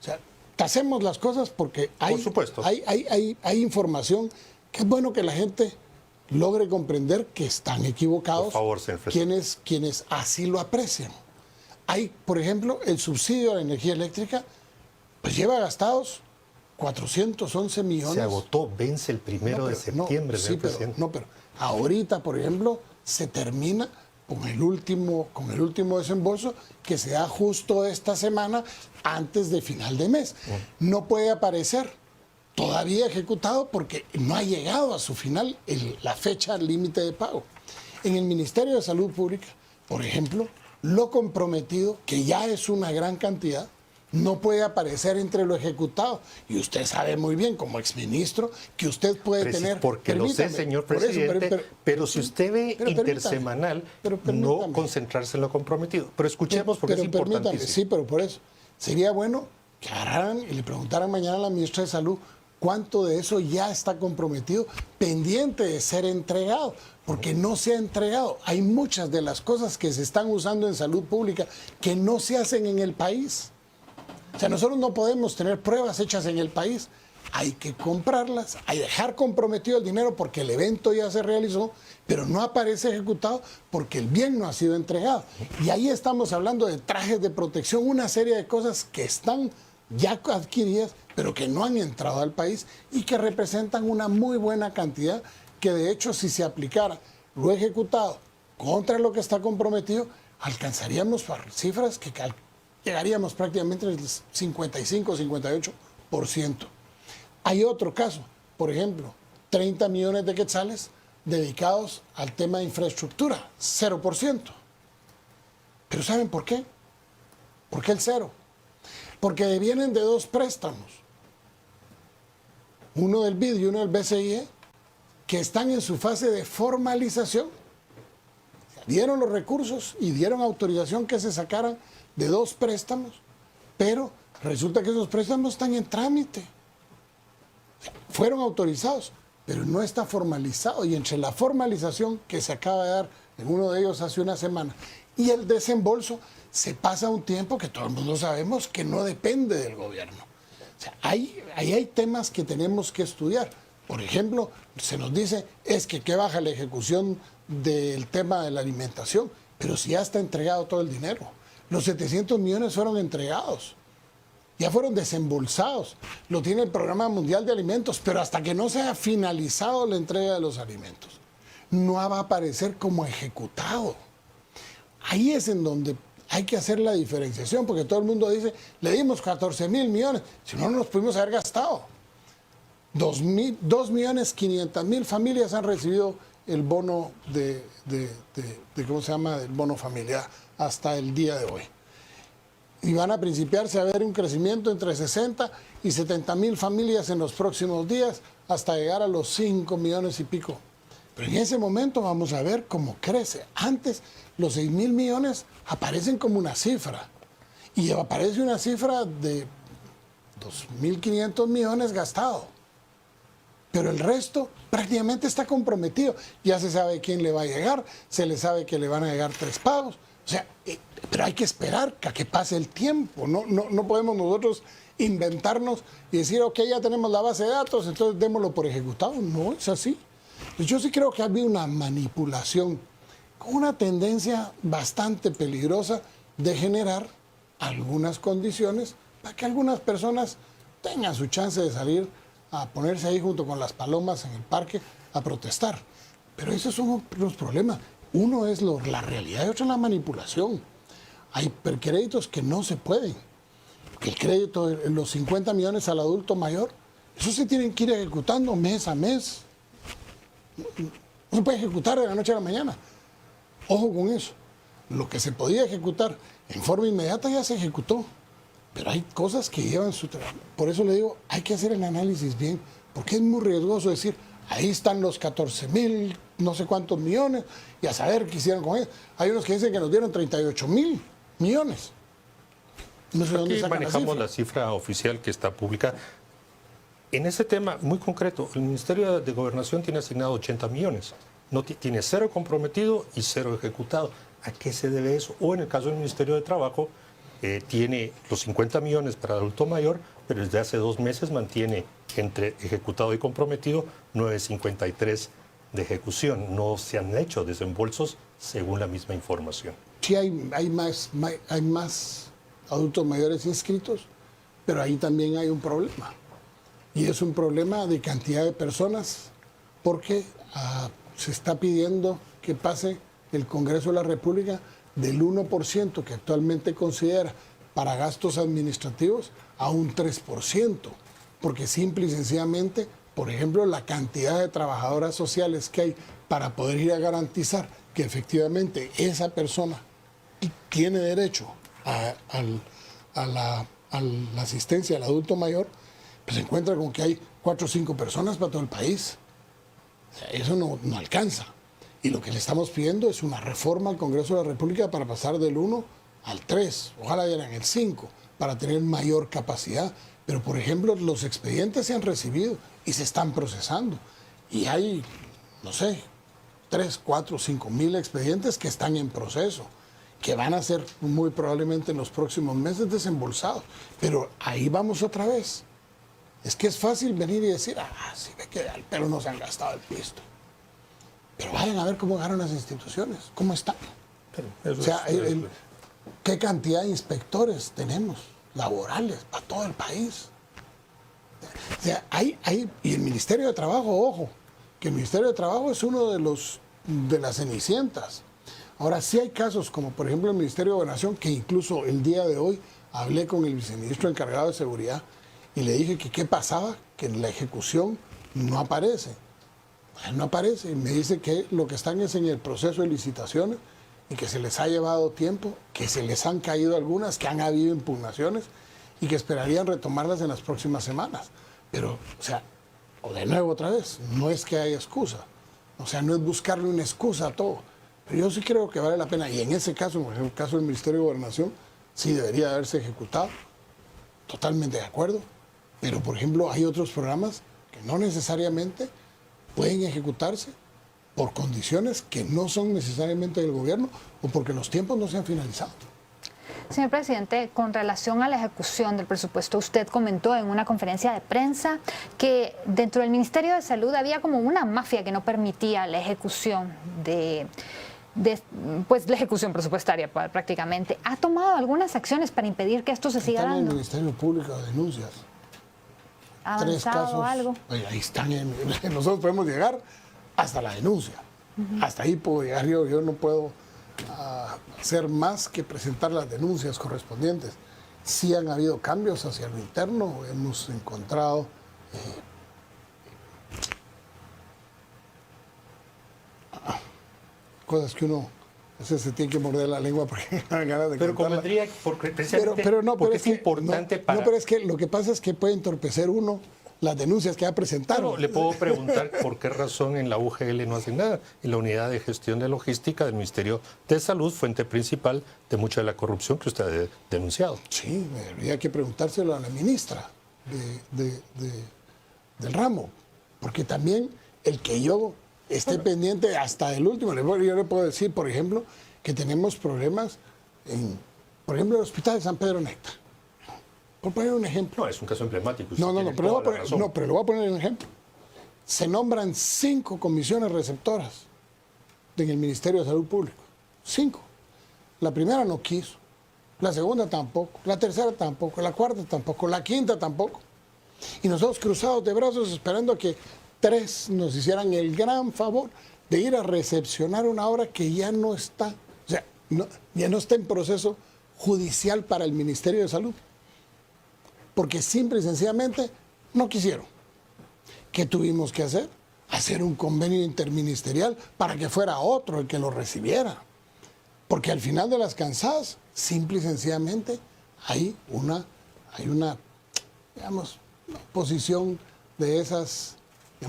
sea, hacemos las cosas porque hay, por supuesto, hay información que es bueno que la gente logre comprender que están equivocados. Por favor, señor presidente. Quienes así lo aprecian. Hay, por ejemplo, el subsidio a la energía eléctrica, pues lleva gastados 411 millones. Se agotó, vence el 1 de septiembre, señor presidente. Pero ahorita, por ejemplo, se termina con el último desembolso que se da justo esta semana antes de final de mes. No puede aparecer todavía ejecutado porque no ha llegado a su final la fecha límite de pago. En el Ministerio de Salud Pública, por ejemplo, lo comprometido, que ya es una gran cantidad, no puede aparecer entre lo ejecutado. Y usted sabe muy bien, como exministro, que usted puede tener... Porque lo sé, señor presidente, pero si usted ve intersemanal, no concentrarse en lo comprometido. Pero escuchemos porque es importantísimo. Sí, pero por eso. Sería bueno que agarraran y le preguntaran mañana a la ministra de Salud cuánto de eso ya está comprometido, pendiente de ser entregado, porque no se ha entregado. Hay muchas de las cosas que se están usando en salud pública que no se hacen en el país. O sea, nosotros no podemos tener pruebas hechas en el país. Hay que comprarlas, hay que dejar comprometido el dinero porque el evento ya se realizó, pero no aparece ejecutado porque el bien no ha sido entregado. Y ahí estamos hablando de trajes de protección, una serie de cosas que están ya adquiridas, pero que no han entrado al país y que representan una muy buena cantidad, que de hecho si se aplicara lo ejecutado contra lo que está comprometido, alcanzaríamos cifras que llegaríamos prácticamente al 55-58%. Hay otro caso, por ejemplo, 30 millones de quetzales dedicados al tema de infraestructura, 0%. Pero ¿saben por qué? ¿Por qué el 0%? Porque vienen de 2 préstamos, uno del BID y uno del BCIE, que están en su fase de formalización. Dieron los recursos y dieron autorización que se sacaran de 2 préstamos pero resulta que esos préstamos están en trámite. Fueron autorizados, pero no está formalizado. Y entre la formalización que se acaba de dar en uno de ellos hace una semana y el desembolso, se pasa un tiempo que todo el mundo sabemos que no depende del gobierno. O sea, ahí hay temas que tenemos que estudiar. Por ejemplo, se nos dice, es que baja la ejecución del tema de la alimentación, pero si ya está entregado todo el dinero. Los 700 millones fueron entregados, ya fueron desembolsados, lo tiene el Programa Mundial de Alimentos, pero hasta que no se haya finalizado la entrega de los alimentos, no va a aparecer como ejecutado. Ahí es en donde hay que hacer la diferenciación, porque todo el mundo dice, le dimos 14.000 millones, si no, no nos pudimos haber gastado. 2.500.000 familias han recibido el bono ¿cómo se llama? El bono familiar hasta el día de hoy. Y van a principiarse a ver un crecimiento entre 60 y 70.000 familias en los próximos días hasta llegar a los 5 millones y pico. Pero en ese momento vamos a ver cómo crece. Antes los 6.000 millones aparecen como una cifra y aparece una cifra de 2.500 millones gastado. Pero el resto prácticamente está comprometido. Ya se sabe quién le va a llegar, se le sabe que le van a llegar 3 pagos. O sea, pero hay que esperar a que pase el tiempo. No podemos nosotros inventarnos y decir, ok, ya tenemos la base de datos, entonces démoslo por ejecutado. No es así. Pues yo sí creo que ha habido una manipulación con una tendencia bastante peligrosa de generar algunas condiciones para que algunas personas tengan su chance de salir a ponerse ahí junto con las palomas en el parque a protestar. Pero esos son los problemas. Uno es la realidad y otro es la manipulación. Hay créditos que no se pueden. El crédito, los 50 millones al adulto mayor, eso se tienen que ir ejecutando mes a mes. No se puede ejecutar de la noche a la mañana. Ojo con eso. Lo que se podía ejecutar en forma inmediata ya se ejecutó. Pero hay cosas que llevan su trabajo. Por eso le digo, hay que hacer el análisis bien, porque es muy riesgoso decir, ahí están los 14.000, no sé cuántos millones, y a saber qué hicieron con ellos. Hay unos que dicen que nos dieron 38.000 millones. No sé dónde sacan manejamos la cifra oficial que está publicada. En ese tema muy concreto, el Ministerio de Gobernación tiene asignado 80 millones. No tiene 0 comprometido y 0 ejecutado. ¿A qué se debe eso? O en el caso del Ministerio de Trabajo, tiene los 50 millones para adulto mayor, pero desde hace 2 meses mantiene entre ejecutado y comprometido 953 de ejecución. No se han hecho desembolsos según la misma información. Sí, hay más adultos mayores inscritos, pero ahí también hay un problema. Y es un problema de cantidad de personas, porque se está pidiendo que pase el Congreso de la República del 1% que actualmente considera para gastos administrativos a un 3%, porque simple y sencillamente, por ejemplo, la cantidad de trabajadoras sociales que hay para poder ir a garantizar que efectivamente esa persona tiene derecho a la asistencia al adulto mayor, pues se encuentra con que hay 4 o 5 personas para todo el país. O sea, eso no alcanza. Y lo que le estamos pidiendo es una reforma al Congreso de la República para pasar del 1 al 3, ojalá eran el 5, para tener mayor capacidad. Pero, por ejemplo, los expedientes se han recibido y se están procesando. Y hay, no sé, 3, 4, 5 mil expedientes que están en proceso, que van a ser muy probablemente en los próximos meses desembolsados. Pero ahí vamos otra vez. Es que es fácil venir y decir, sí ve que al pelo no se han gastado el pisto. Pero vayan a ver cómo ganan las instituciones, cómo están. O sea, qué cantidad de inspectores tenemos laborales para todo el país. O sea, y el Ministerio de Trabajo, ojo, que el Ministerio de Trabajo es uno de las cenicientas. Ahora, sí hay casos, como por ejemplo el Ministerio de Gobernación, que incluso el día de hoy hablé con el viceministro encargado de Seguridad y le dije que qué pasaba, que en la ejecución no aparece. No aparece y me dice que lo que están es en el proceso de licitaciones y que se les ha llevado tiempo, que se les han caído algunas, que han habido impugnaciones y que esperarían retomarlas en las próximas semanas. Pero, o sea, o de nuevo otra vez, no es que haya excusa. O sea, no es buscarle una excusa a todo. Pero yo sí creo que vale la pena, y en ese caso, en el caso del Ministerio de Gobernación, sí debería haberse ejecutado, totalmente de acuerdo, pero por ejemplo hay otros programas que no necesariamente pueden ejecutarse por condiciones que no son necesariamente del gobierno o porque los tiempos no se han finalizado. Señor presidente, con relación a la ejecución del presupuesto, usted comentó en una conferencia de prensa que dentro del Ministerio de Salud había como una mafia que no permitía la ejecución pues la ejecución presupuestaria prácticamente. ¿Ha tomado algunas acciones para impedir que esto se siga Están en el dando? Ministerio Público de denuncias. ¿Ha 3 avanzado casos, algo? ahí están, nosotros podemos llegar hasta la denuncia. Hasta ahí puedo llegar yo no puedo hacer más que presentar las denuncias correspondientes. Sí han habido cambios hacia lo interno, hemos encontrado cosas que uno a veces se tiene que morder la lengua porque no hay ganas de Pero contarla. convendría, porque precisamente Pero porque es es importante para... No, pero es que lo que pasa es que puede entorpecer uno las denuncias que ha presentado. Claro, le puedo preguntar por qué razón en la UGL no hacen nada. En la Unidad de Gestión de Logística del Ministerio de Salud, fuente principal de mucha de la corrupción que usted ha denunciado. Sí, habría que preguntárselo a la ministra del ramo, porque también el que yo esté pendiente hasta el último, yo le puedo decir, por ejemplo, que tenemos problemas por ejemplo, el Hospital de San Pedro Néctar. Por poner un ejemplo. No, es un caso emblemático. No, tiene pero toda la razón. pero le voy a poner un ejemplo. Se nombran 5 comisiones receptoras en el Ministerio de Salud Pública. 5. La primera no quiso, la segunda tampoco, la tercera tampoco, la cuarta tampoco, la quinta tampoco. Y nosotros cruzados de brazos esperando a que 3 nos hicieran el gran favor de ir a recepcionar una obra que ya no está, o sea, ya no está en proceso judicial para el Ministerio de Salud. Porque simple y sencillamente no quisieron. ¿Qué tuvimos que hacer? Hacer un convenio interministerial para que fuera otro el que lo recibiera. Porque al final de las cansadas, simple y sencillamente, hay una digamos, posición de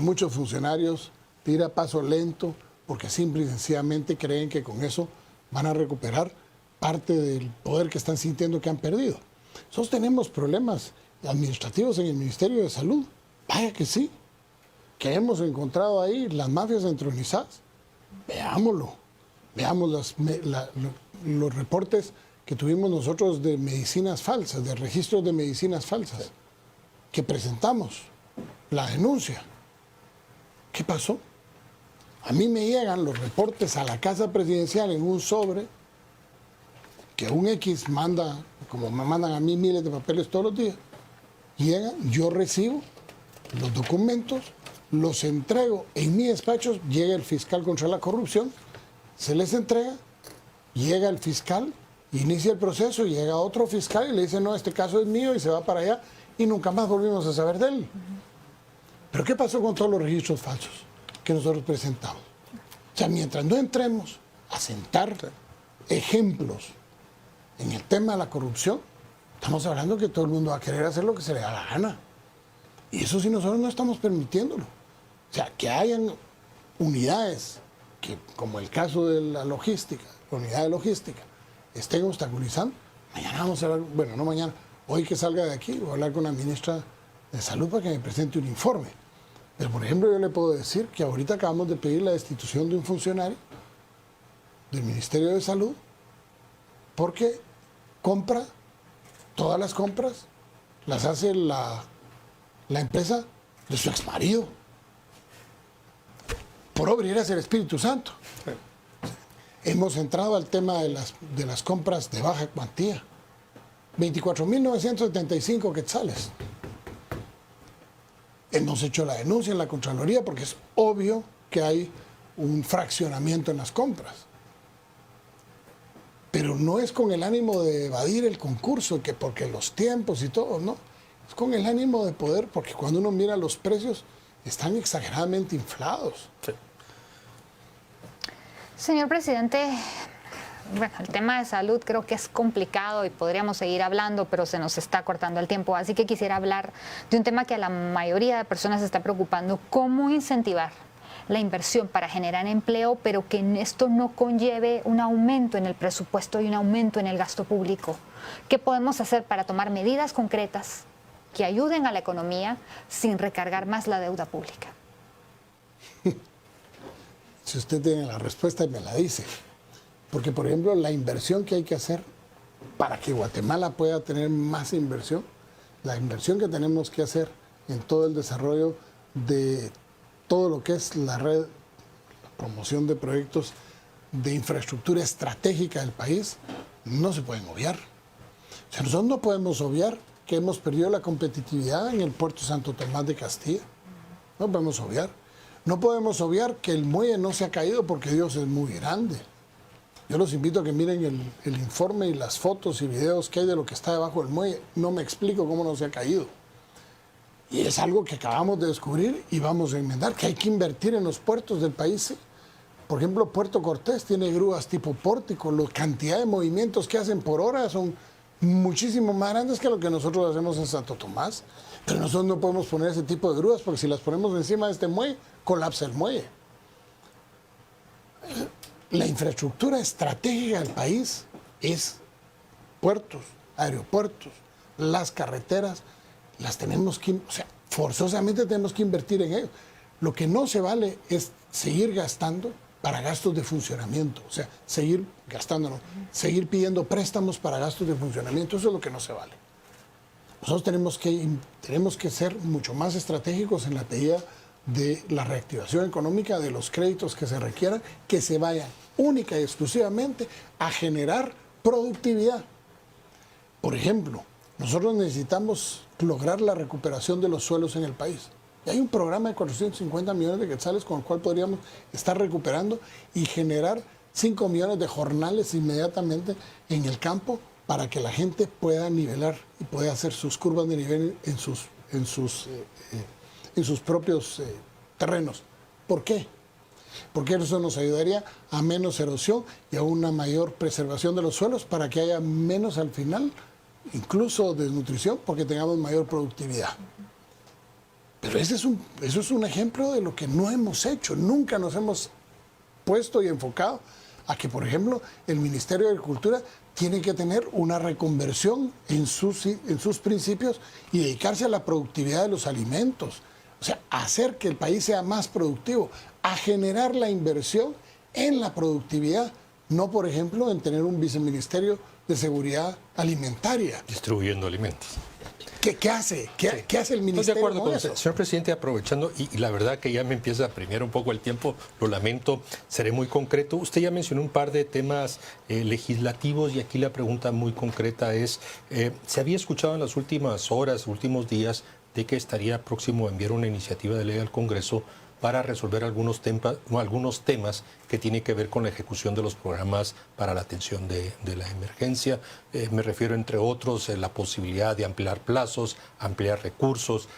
muchos funcionarios de ir a paso lento, porque simple y sencillamente creen que con eso van a recuperar parte del poder que están sintiendo que han perdido. Nosotros tenemos problemas administrativos en el Ministerio de Salud. Vaya que sí. Que hemos encontrado ahí las mafias entronizadas. Veámoslo. Veamos los reportes que tuvimos nosotros de medicinas falsas, de registros de medicinas falsas, que presentamos. La denuncia. ¿Qué pasó? A mí me llegan los reportes a la Casa Presidencial en un sobre que un X manda, como me mandan a mí miles de papeles todos los días, llega, yo recibo los documentos, los entrego en mi despacho, llega el fiscal contra la corrupción, se les entrega, llega el fiscal, inicia el proceso, llega otro fiscal y le dice, no, este caso es mío y se va para allá y nunca más volvimos a saber de él. Pero ¿qué pasó con todos los registros falsos que nosotros presentamos? O sea, mientras no entremos a sentar ejemplos en el tema de la corrupción, estamos hablando que todo el mundo va a querer hacer lo que se le da la gana. Y eso sí nosotros no estamos permitiéndolo. O sea, que hayan unidades que, como el caso de la logística, la unidad de logística, estén obstaculizando. Mañana vamos a hablar, bueno, no mañana, hoy que salga de aquí, voy a hablar con la ministra de Salud para que me presente un informe. Pero, por ejemplo, yo le puedo decir que ahorita acabamos de pedir la destitución de un funcionario del Ministerio de Salud porque todas las compras las hace la empresa de su exmarido. Por obra es el Espíritu Santo. Hemos entrado al tema de las compras de baja cuantía. 24.975 quetzales. Hemos hecho la denuncia en la Contraloría porque es obvio que hay un fraccionamiento en las compras. Pero no es con el ánimo de evadir el concurso, que porque los tiempos y todo, no. Es con el ánimo de poder, porque cuando uno mira los precios, están exageradamente inflados. Sí. Señor presidente, bueno, el tema de salud creo que es complicado y podríamos seguir hablando, pero se nos está cortando el tiempo. Así que quisiera hablar de un tema que a la mayoría de personas está preocupando: cómo incentivar la inversión para generar empleo, pero que esto no conlleve un aumento en el presupuesto y un aumento en el gasto público. ¿Qué podemos hacer para tomar medidas concretas que ayuden a la economía sin recargar más la deuda pública? Si usted tiene la respuesta, me la dice. Porque, por ejemplo, la inversión que hay que hacer para que Guatemala pueda tener más inversión, la inversión que tenemos que hacer en todo el desarrollo de todo lo que es la red, la promoción de proyectos de infraestructura estratégica del país, no se pueden obviar. O sea, nosotros no podemos obviar que hemos perdido la competitividad en el puerto Santo Tomás de Castilla. No podemos obviar. No podemos obviar que el muelle no se ha caído porque Dios es muy grande. Yo los invito a que miren el informe y las fotos y videos que hay de lo que está debajo del muelle. No me explico cómo no se ha caído. Y es algo que acabamos de descubrir y vamos a enmendar, que hay que invertir en los puertos del país. ¿Sí? Por ejemplo, Puerto Cortés tiene grúas tipo pórtico. La cantidad de movimientos que hacen por hora son muchísimo más grandes que lo que nosotros hacemos en Santo Tomás. Pero nosotros no podemos poner ese tipo de grúas porque si las ponemos encima de este muelle, colapsa el muelle. La infraestructura estratégica del país es puertos, aeropuertos, las carreteras, las tenemos que, o sea, forzosamente tenemos que invertir en ello. Lo que no se vale es seguir gastando para gastos de funcionamiento, o sea, seguir gastándonos, seguir pidiendo préstamos para gastos de funcionamiento, eso es lo que no se vale. Nosotros tenemos que ser mucho más estratégicos en la medida de la reactivación económica, de los créditos que se requieran, que se vayan única y exclusivamente a generar productividad. Por ejemplo, nosotros necesitamos lograr la recuperación de los suelos en el país. Y hay un programa de 450 millones de quetzales con el cual podríamos estar recuperando y generar 5 millones de jornales inmediatamente en el campo para que la gente pueda nivelar y pueda hacer sus curvas de nivel en sus propios terrenos. ¿Por qué? Porque eso nos ayudaría a menos erosión y a una mayor preservación de los suelos para que haya menos al final, incluso desnutrición, porque tengamos mayor productividad. Pero eso es un ejemplo de lo que no hemos hecho. Nunca nos hemos puesto y enfocado a que, por ejemplo, el Ministerio de Agricultura tiene que tener una reconversión en sus principios y dedicarse a la productividad de los alimentos. O sea, hacer que el país sea más productivo, a generar la inversión en la productividad, no, por ejemplo, en tener un viceministerio de seguridad alimentaria. Distribuyendo alimentos. ¿Qué hace? ¿Qué hace el ministerio? Estoy de acuerdo con eso? usted. Señor presidente, aprovechando, y la verdad que ya me empieza a apremiar un poco el tiempo, lo lamento, seré muy concreto. Usted ya mencionó un par de temas legislativos y aquí la pregunta muy concreta es, se había escuchado en las últimas horas, últimos días, de que estaría próximo a enviar una iniciativa de ley al Congreso para resolver algunos temas que tienen que ver con la ejecución de los programas para la atención de la emergencia. Me refiero, entre otros, la posibilidad de ampliar plazos, ampliar recursos,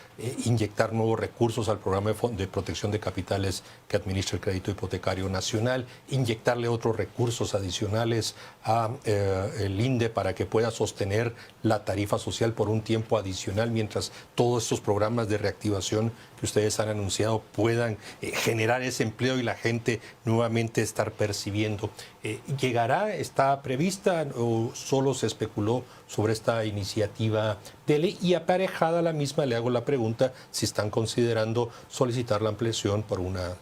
inyectar nuevos recursos al programa de protección de capitales que administra el Crédito Hipotecario Nacional, inyectarle otros recursos adicionales al INDE para que pueda sostener la tarifa social por un tiempo adicional mientras todos estos programas de reactivación que ustedes han anunciado puedan generar ese empleo y la gente nuevamente estar percibiendo. ¿Llegará? ¿Está prevista o solo se especuló sobre esta iniciativa de ley? Y aparejada a la misma le hago la pregunta si están considerando solicitar la ampliación por una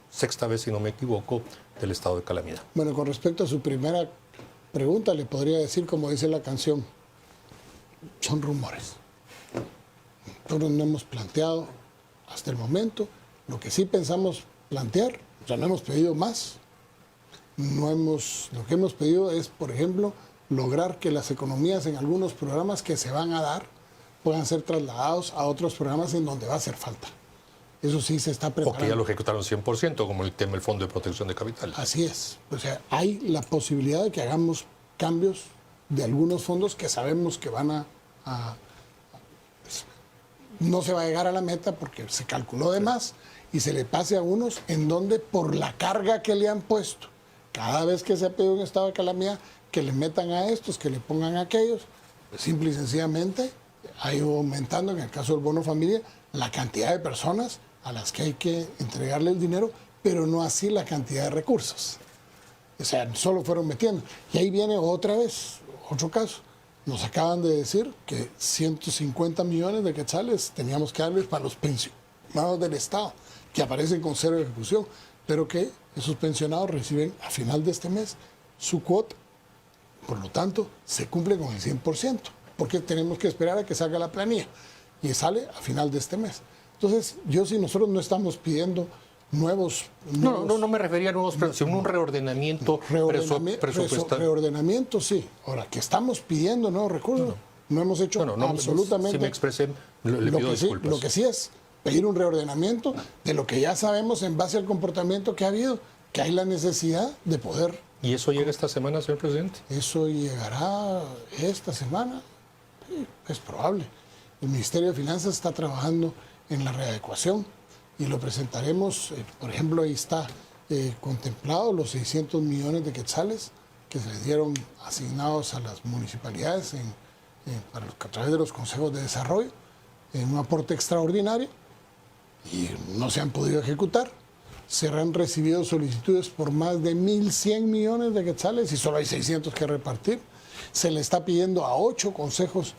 sexta vez, si no me equivoco, del estado de calamidad. Bueno, con respecto a su primera pregunta, le podría decir, como dice la canción, son rumores. Nosotros no hemos planteado hasta el momento. Lo que sí pensamos plantear, o sea, no hemos pedido más. Lo que hemos pedido es, por ejemplo, lograr que las economías en algunos programas que se van a dar puedan ser trasladados a otros programas en donde va a hacer falta. Eso sí se está preparando. O que ya lo ejecutaron 100%, como el tema del Fondo de Protección de Capital. Así es. O sea, hay la posibilidad de que hagamos cambios de algunos fondos que sabemos que van no se va a llegar a la meta porque se calculó de más y se le pase a unos en donde por la carga que le han puesto, cada vez que se ha pedido un estado de calamidad, que le metan a estos, que le pongan a aquellos, pues simple y sencillamente ha ido aumentando, en el caso del bono familia, la cantidad de personas a las que hay que entregarle el dinero, pero no así la cantidad de recursos. O sea, solo fueron metiendo. Y ahí viene otra vez, otro caso. Nos acaban de decir que 150 millones de quetzales teníamos que darles para los pensionados del Estado, que aparecen con cero ejecución, pero que esos pensionados reciben a final de este mes su cuota. Por lo tanto, se cumple con el 100%, porque tenemos que esperar a que salga la planilla y sale a final de este mes. Entonces, si nosotros no estamos pidiendo nuevos... No me refería a nuevos, sino un reordenamiento presupuestario. Reordenamiento, sí. Ahora, que estamos pidiendo nuevos recursos, no hemos hecho absolutamente... Si me expresé, le pido disculpas. Lo que sí es pedir un reordenamiento de lo que ya sabemos en base al comportamiento que ha habido, que hay la necesidad de poder... ¿Y eso llega esta semana, señor presidente? Eso llegará esta semana, sí, es probable. El Ministerio de Finanzas está trabajando en la readecuación y lo presentaremos, por ejemplo, ahí está contemplado los 600 millones de quetzales que se les dieron asignados a las municipalidades a través de los consejos de desarrollo, en un aporte extraordinario, y no se han podido ejecutar. Se han recibido solicitudes por más de 1.100 millones de quetzales y solo hay 600 que repartir. Se le está pidiendo a 8 consejos,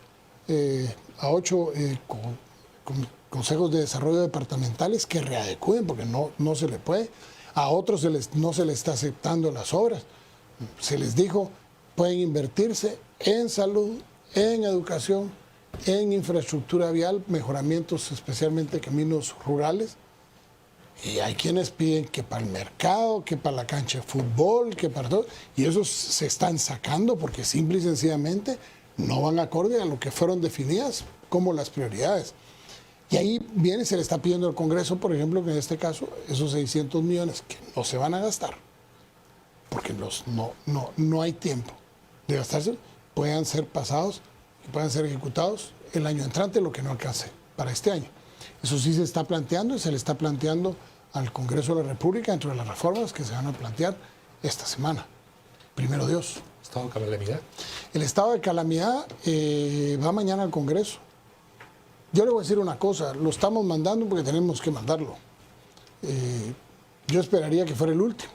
consejos de desarrollo departamentales que readecúen, porque no se le puede. A otros no se les está aceptando las obras. Se les dijo, pueden invertirse en salud, en educación, en infraestructura vial, mejoramientos especialmente caminos rurales. Y hay quienes piden que para el mercado, que para la cancha de fútbol, que para todo. Y esos se están sacando porque simple y sencillamente no van acorde a lo que fueron definidas como las prioridades. Y ahí se le está pidiendo al Congreso, por ejemplo, que en este caso esos 600 millones que no se van a gastar, porque no hay tiempo de gastarse, puedan ser pasados, que puedan ser ejecutados el año entrante, lo que no alcance para este año. Eso sí se está planteando y se le está planteando al Congreso de la República dentro de las reformas que se van a plantear esta semana. Primero Dios. ¿Estado de calamidad? El estado de calamidad va mañana al Congreso. Yo le voy a decir una cosa, lo estamos mandando porque tenemos que mandarlo. Yo esperaría que fuera el último.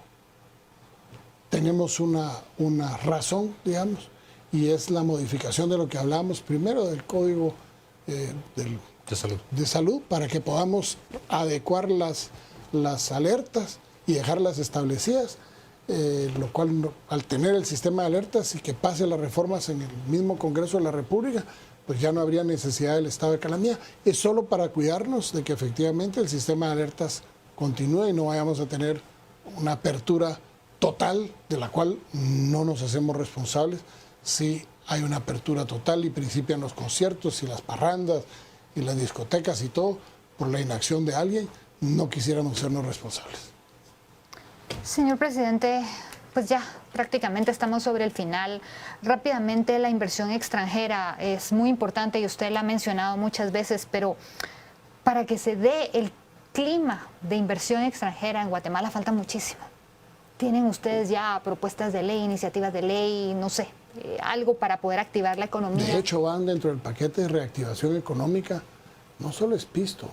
Tenemos una razón, digamos, y es la modificación de lo que hablamos primero del Código de salud, para que podamos adecuar las alertas y dejarlas establecidas, lo cual al tener el sistema de alertas y que pase las reformas en el mismo Congreso de la República, pues ya no habría necesidad del estado de calamidad. Es solo para cuidarnos de que efectivamente el sistema de alertas continúe y no vayamos a tener una apertura total de la cual no nos hacemos responsables si hay una apertura total y principian los conciertos y las parrandas y las discotecas y todo por la inacción de alguien. No quisiéramos sernos responsables. Señor presidente, pues ya prácticamente estamos sobre el final. Rápidamente, la inversión extranjera es muy importante y usted la ha mencionado muchas veces, pero para que se dé el clima de inversión extranjera en Guatemala falta muchísimo. ¿Tienen ustedes ya propuestas de ley, iniciativas de ley, no sé, algo para poder activar la economía? De hecho, van dentro del paquete de reactivación económica, no solo es pisto,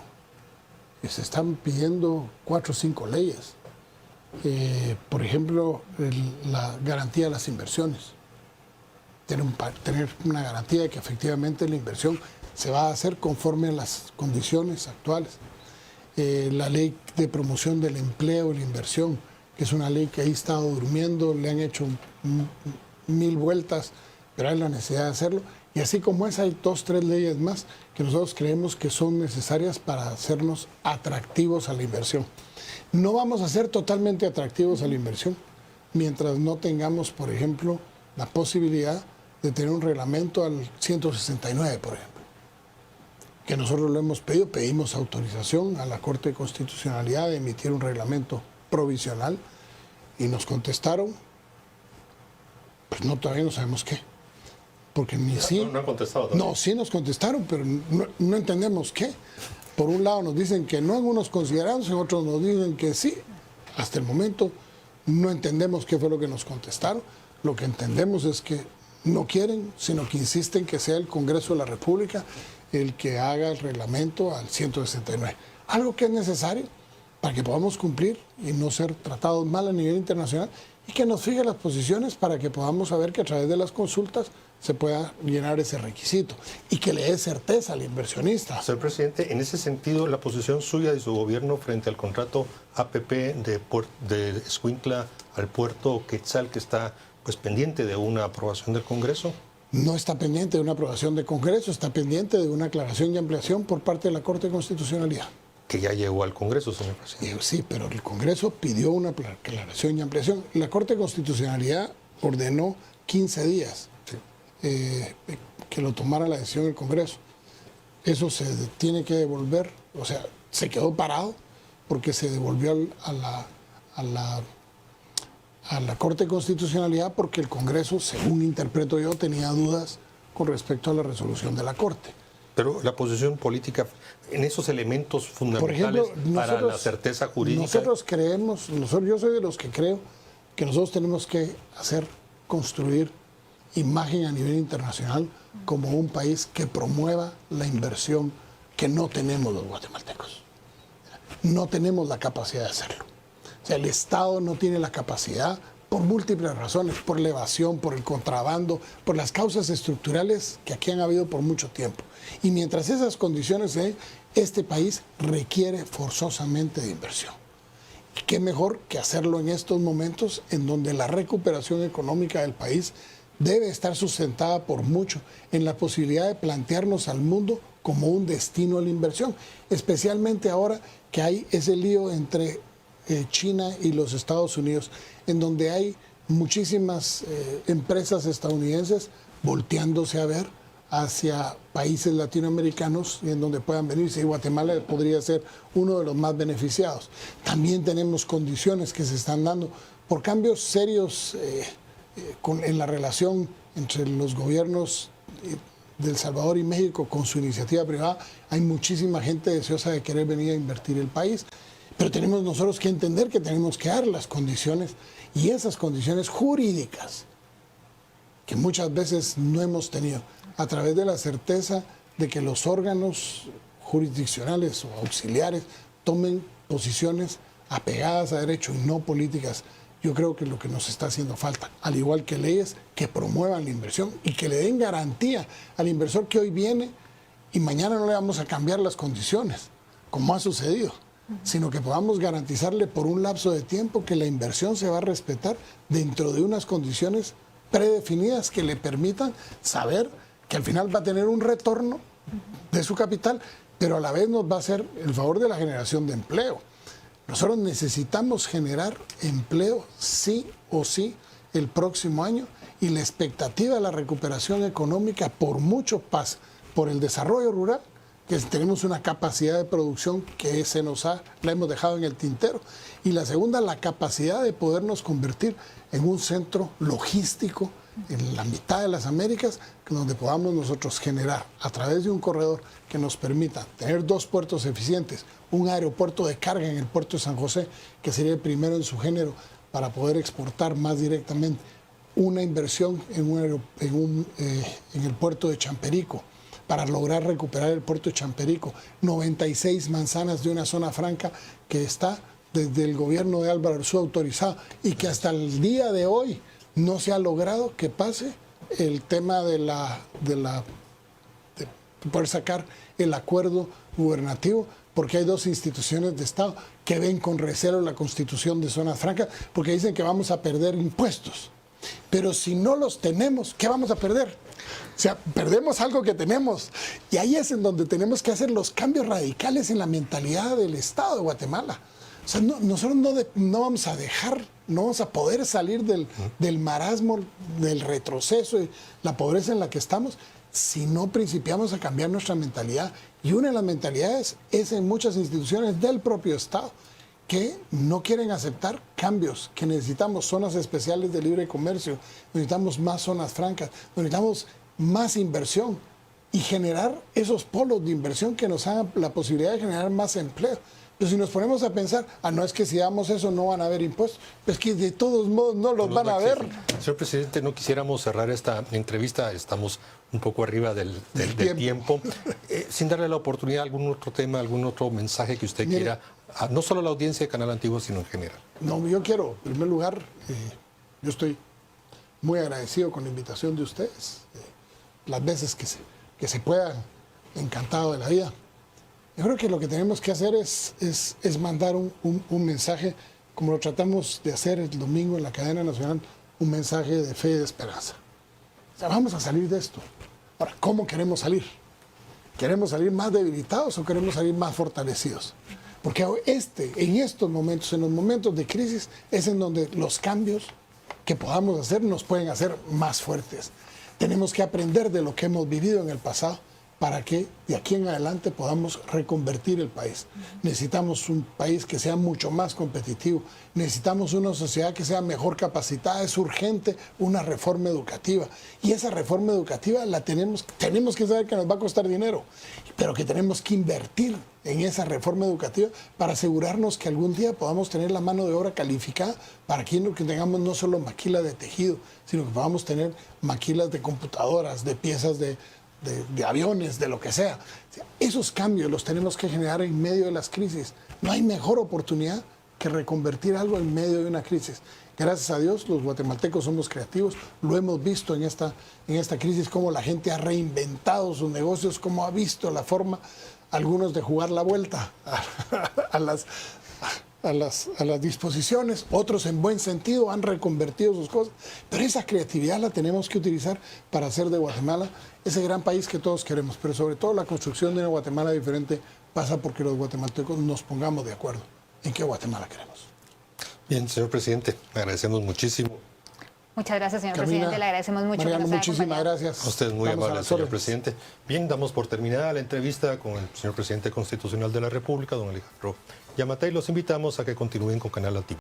se están pidiendo 4 o 5 leyes. Por ejemplo, la garantía de las inversiones. Tener una garantía de que efectivamente la inversión se va a hacer conforme a las condiciones actuales. La ley de promoción del empleo y la inversión, que es una ley que ahí ha estado durmiendo, le han hecho 1000 vueltas, pero hay la necesidad de hacerlo. Y así como esa, hay 2 o 3 leyes más que nosotros creemos que son necesarias para hacernos atractivos a la inversión. No vamos a ser totalmente atractivos a la inversión mientras no tengamos, por ejemplo, la posibilidad de tener un reglamento al 169, por ejemplo, que nosotros lo hemos pedido. Pedimos autorización a la Corte de Constitucionalidad de emitir un reglamento provisional y nos contestaron, pues no, todavía no sabemos qué. Porque ni sí. No han contestado todavía. No, sí nos contestaron, pero no entendemos qué. Por un lado nos dicen que no, en unos considerados, en otros nos dicen que sí. Hasta el momento no entendemos qué fue lo que nos contestaron. Lo que entendemos es que no quieren, sino que insisten que sea el Congreso de la República el que haga el reglamento al 169. Algo que es necesario para que podamos cumplir y no ser tratados mal a nivel internacional y que nos fije las posiciones para que podamos saber que a través de las consultas se pueda llenar ese requisito y que le dé certeza al inversionista. Señor presidente, en ese sentido, la posición suya y su gobierno frente al contrato APP de Escuintla al puerto Quetzal, que está pues pendiente de una aprobación del Congreso. No está pendiente de una aprobación del Congreso, está pendiente de una aclaración y ampliación por parte de la Corte de Constitucionalidad. Que ya llegó al Congreso, señor presidente. Sí, pero el Congreso pidió una aclaración y ampliación. La Corte de Constitucionalidad ordenó 15 días que lo tomara la decisión del Congreso. Eso se tiene que devolver, o sea, se quedó parado porque se devolvió a la Corte de Constitucionalidad porque el Congreso, según interpreto yo, tenía dudas con respecto a la resolución de la Corte. Pero la posición política en esos elementos fundamentales Por ejemplo, para la certeza jurídica. Nosotros creemos, yo soy de los que creo que nosotros tenemos que construir imagen a nivel internacional como un país que promueva la inversión que no tenemos los guatemaltecos. No tenemos la capacidad de hacerlo. O sea, el Estado no tiene la capacidad por múltiples razones, por la evasión, por el contrabando, por las causas estructurales que aquí han habido por mucho tiempo. Y mientras esas condiciones se den, este país requiere forzosamente de inversión. Y qué mejor que hacerlo en estos momentos en donde la recuperación económica del país debe estar sustentada por mucho en la posibilidad de plantearnos al mundo como un destino a la inversión, especialmente ahora que hay ese lío entre China y los Estados Unidos, en donde hay muchísimas empresas estadounidenses volteándose a ver hacia países latinoamericanos y en donde puedan venirse, y Guatemala podría ser uno de los más beneficiados. También tenemos condiciones que se están dando por cambios serios en la relación entre los gobiernos de El Salvador y México con su iniciativa privada. Hay muchísima gente deseosa de querer venir a invertir el país, pero tenemos nosotros que entender que tenemos que dar las condiciones, y esas condiciones jurídicas que muchas veces no hemos tenido, a través de la certeza de que los órganos jurisdiccionales o auxiliares tomen posiciones apegadas a derecho y no políticas. Yo creo que es lo que nos está haciendo falta, al igual que leyes que promuevan la inversión y que le den garantía al inversor que hoy viene y mañana no le vamos a cambiar las condiciones, como ha sucedido, sino que podamos garantizarle por un lapso de tiempo que la inversión se va a respetar dentro de unas condiciones predefinidas que le permitan saber que al final va a tener un retorno de su capital, pero a la vez nos va a hacer el favor de la generación de empleo. Nosotros necesitamos generar empleo sí o sí el próximo año, y la expectativa de la recuperación económica por mucho pasa por el desarrollo rural, que tenemos una capacidad de producción que la hemos dejado en el tintero, y la segunda, la capacidad de podernos convertir en un centro logístico en la mitad de las Américas, donde podamos nosotros generar a través de un corredor que nos permita tener 2 puertos eficientes, un aeropuerto de carga en el puerto de San José, que sería el primero en su género para poder exportar más directamente, una inversión en el puerto de Champerico para lograr recuperar el puerto de Champerico, 96 manzanas de una zona franca que está desde el gobierno de Álvaro Arzú autorizado y que hasta el día de hoy no se ha logrado que pase el tema de poder sacar el acuerdo gubernativo, porque hay 2 instituciones de Estado que ven con recelo la constitución de zonas francas, porque dicen que vamos a perder impuestos. Pero si no los tenemos, ¿qué vamos a perder? O sea, perdemos algo que tenemos. Y ahí es en donde tenemos que hacer los cambios radicales en la mentalidad del Estado de Guatemala. O sea, nosotros no vamos a dejar, no vamos a poder salir del marasmo, del retroceso y la pobreza en la que estamos, si no principiamos a cambiar nuestra mentalidad. Y una de las mentalidades es en muchas instituciones del propio Estado, que no quieren aceptar cambios, que necesitamos zonas especiales de libre comercio, necesitamos más zonas francas, necesitamos más inversión y generar esos polos de inversión que nos hagan la posibilidad de generar más empleo. Pero si nos ponemos a pensar, no es que si damos eso no van a haber impuestos, pues que de todos modos no los van a ver. Señor presidente, no quisiéramos cerrar esta entrevista, estamos un poco arriba del tiempo. Sin darle la oportunidad a algún otro tema, algún otro mensaje que usted quiera, no solo a la audiencia de Canal Antiguo, sino en general. No, yo quiero, en primer lugar, yo estoy muy agradecido con la invitación de ustedes, las veces que se puedan, encantado de la vida. Yo creo que lo que tenemos que hacer es mandar un mensaje, como lo tratamos de hacer el domingo en la cadena nacional, un mensaje de fe y de esperanza. O sea, vamos a salir de esto. Ahora, ¿cómo queremos salir? ¿Queremos salir más debilitados o queremos salir más fortalecidos? Porque en estos momentos, en los momentos de crisis, es en donde los cambios que podamos hacer nos pueden hacer más fuertes. Tenemos que aprender de lo que hemos vivido en el pasado para que de aquí en adelante podamos reconvertir el país. Necesitamos un país que sea mucho más competitivo, necesitamos una sociedad que sea mejor capacitada, es urgente una reforma educativa. Y esa reforma educativa la tenemos que saber que nos va a costar dinero, pero que tenemos que invertir en esa reforma educativa para asegurarnos que algún día podamos tener la mano de obra calificada para que tengamos no solo maquilas de tejido, sino que podamos tener maquilas de computadoras, de piezas de aviones, de lo que sea. Esos cambios los tenemos que generar en medio de las crisis. No hay mejor oportunidad que reconvertir algo en medio de una crisis. Gracias a Dios, los guatemaltecos somos creativos. Lo hemos visto en esta crisis, cómo la gente ha reinventado sus negocios, cómo ha visto la forma, algunos de jugar la vuelta a las disposiciones, otros en buen sentido han reconvertido sus cosas, pero esa creatividad la tenemos que utilizar para hacer de Guatemala ese gran país que todos queremos, pero sobre todo la construcción de una Guatemala diferente pasa porque los guatemaltecos nos pongamos de acuerdo en qué Guatemala queremos. Bien, señor presidente, le agradecemos muchísimo. Muchas gracias, señor Carmina, presidente. Le agradecemos mucho. Mariano, que nos haya muchísimas acompañado. gracias. A usted muy Vamos a amable, las señor órdenes. presidente. Bien, damos por terminada la entrevista con el señor presidente constitucional de la República, don Alejandro Yamatei. Los invitamos a que continúen con Canal Antiguo.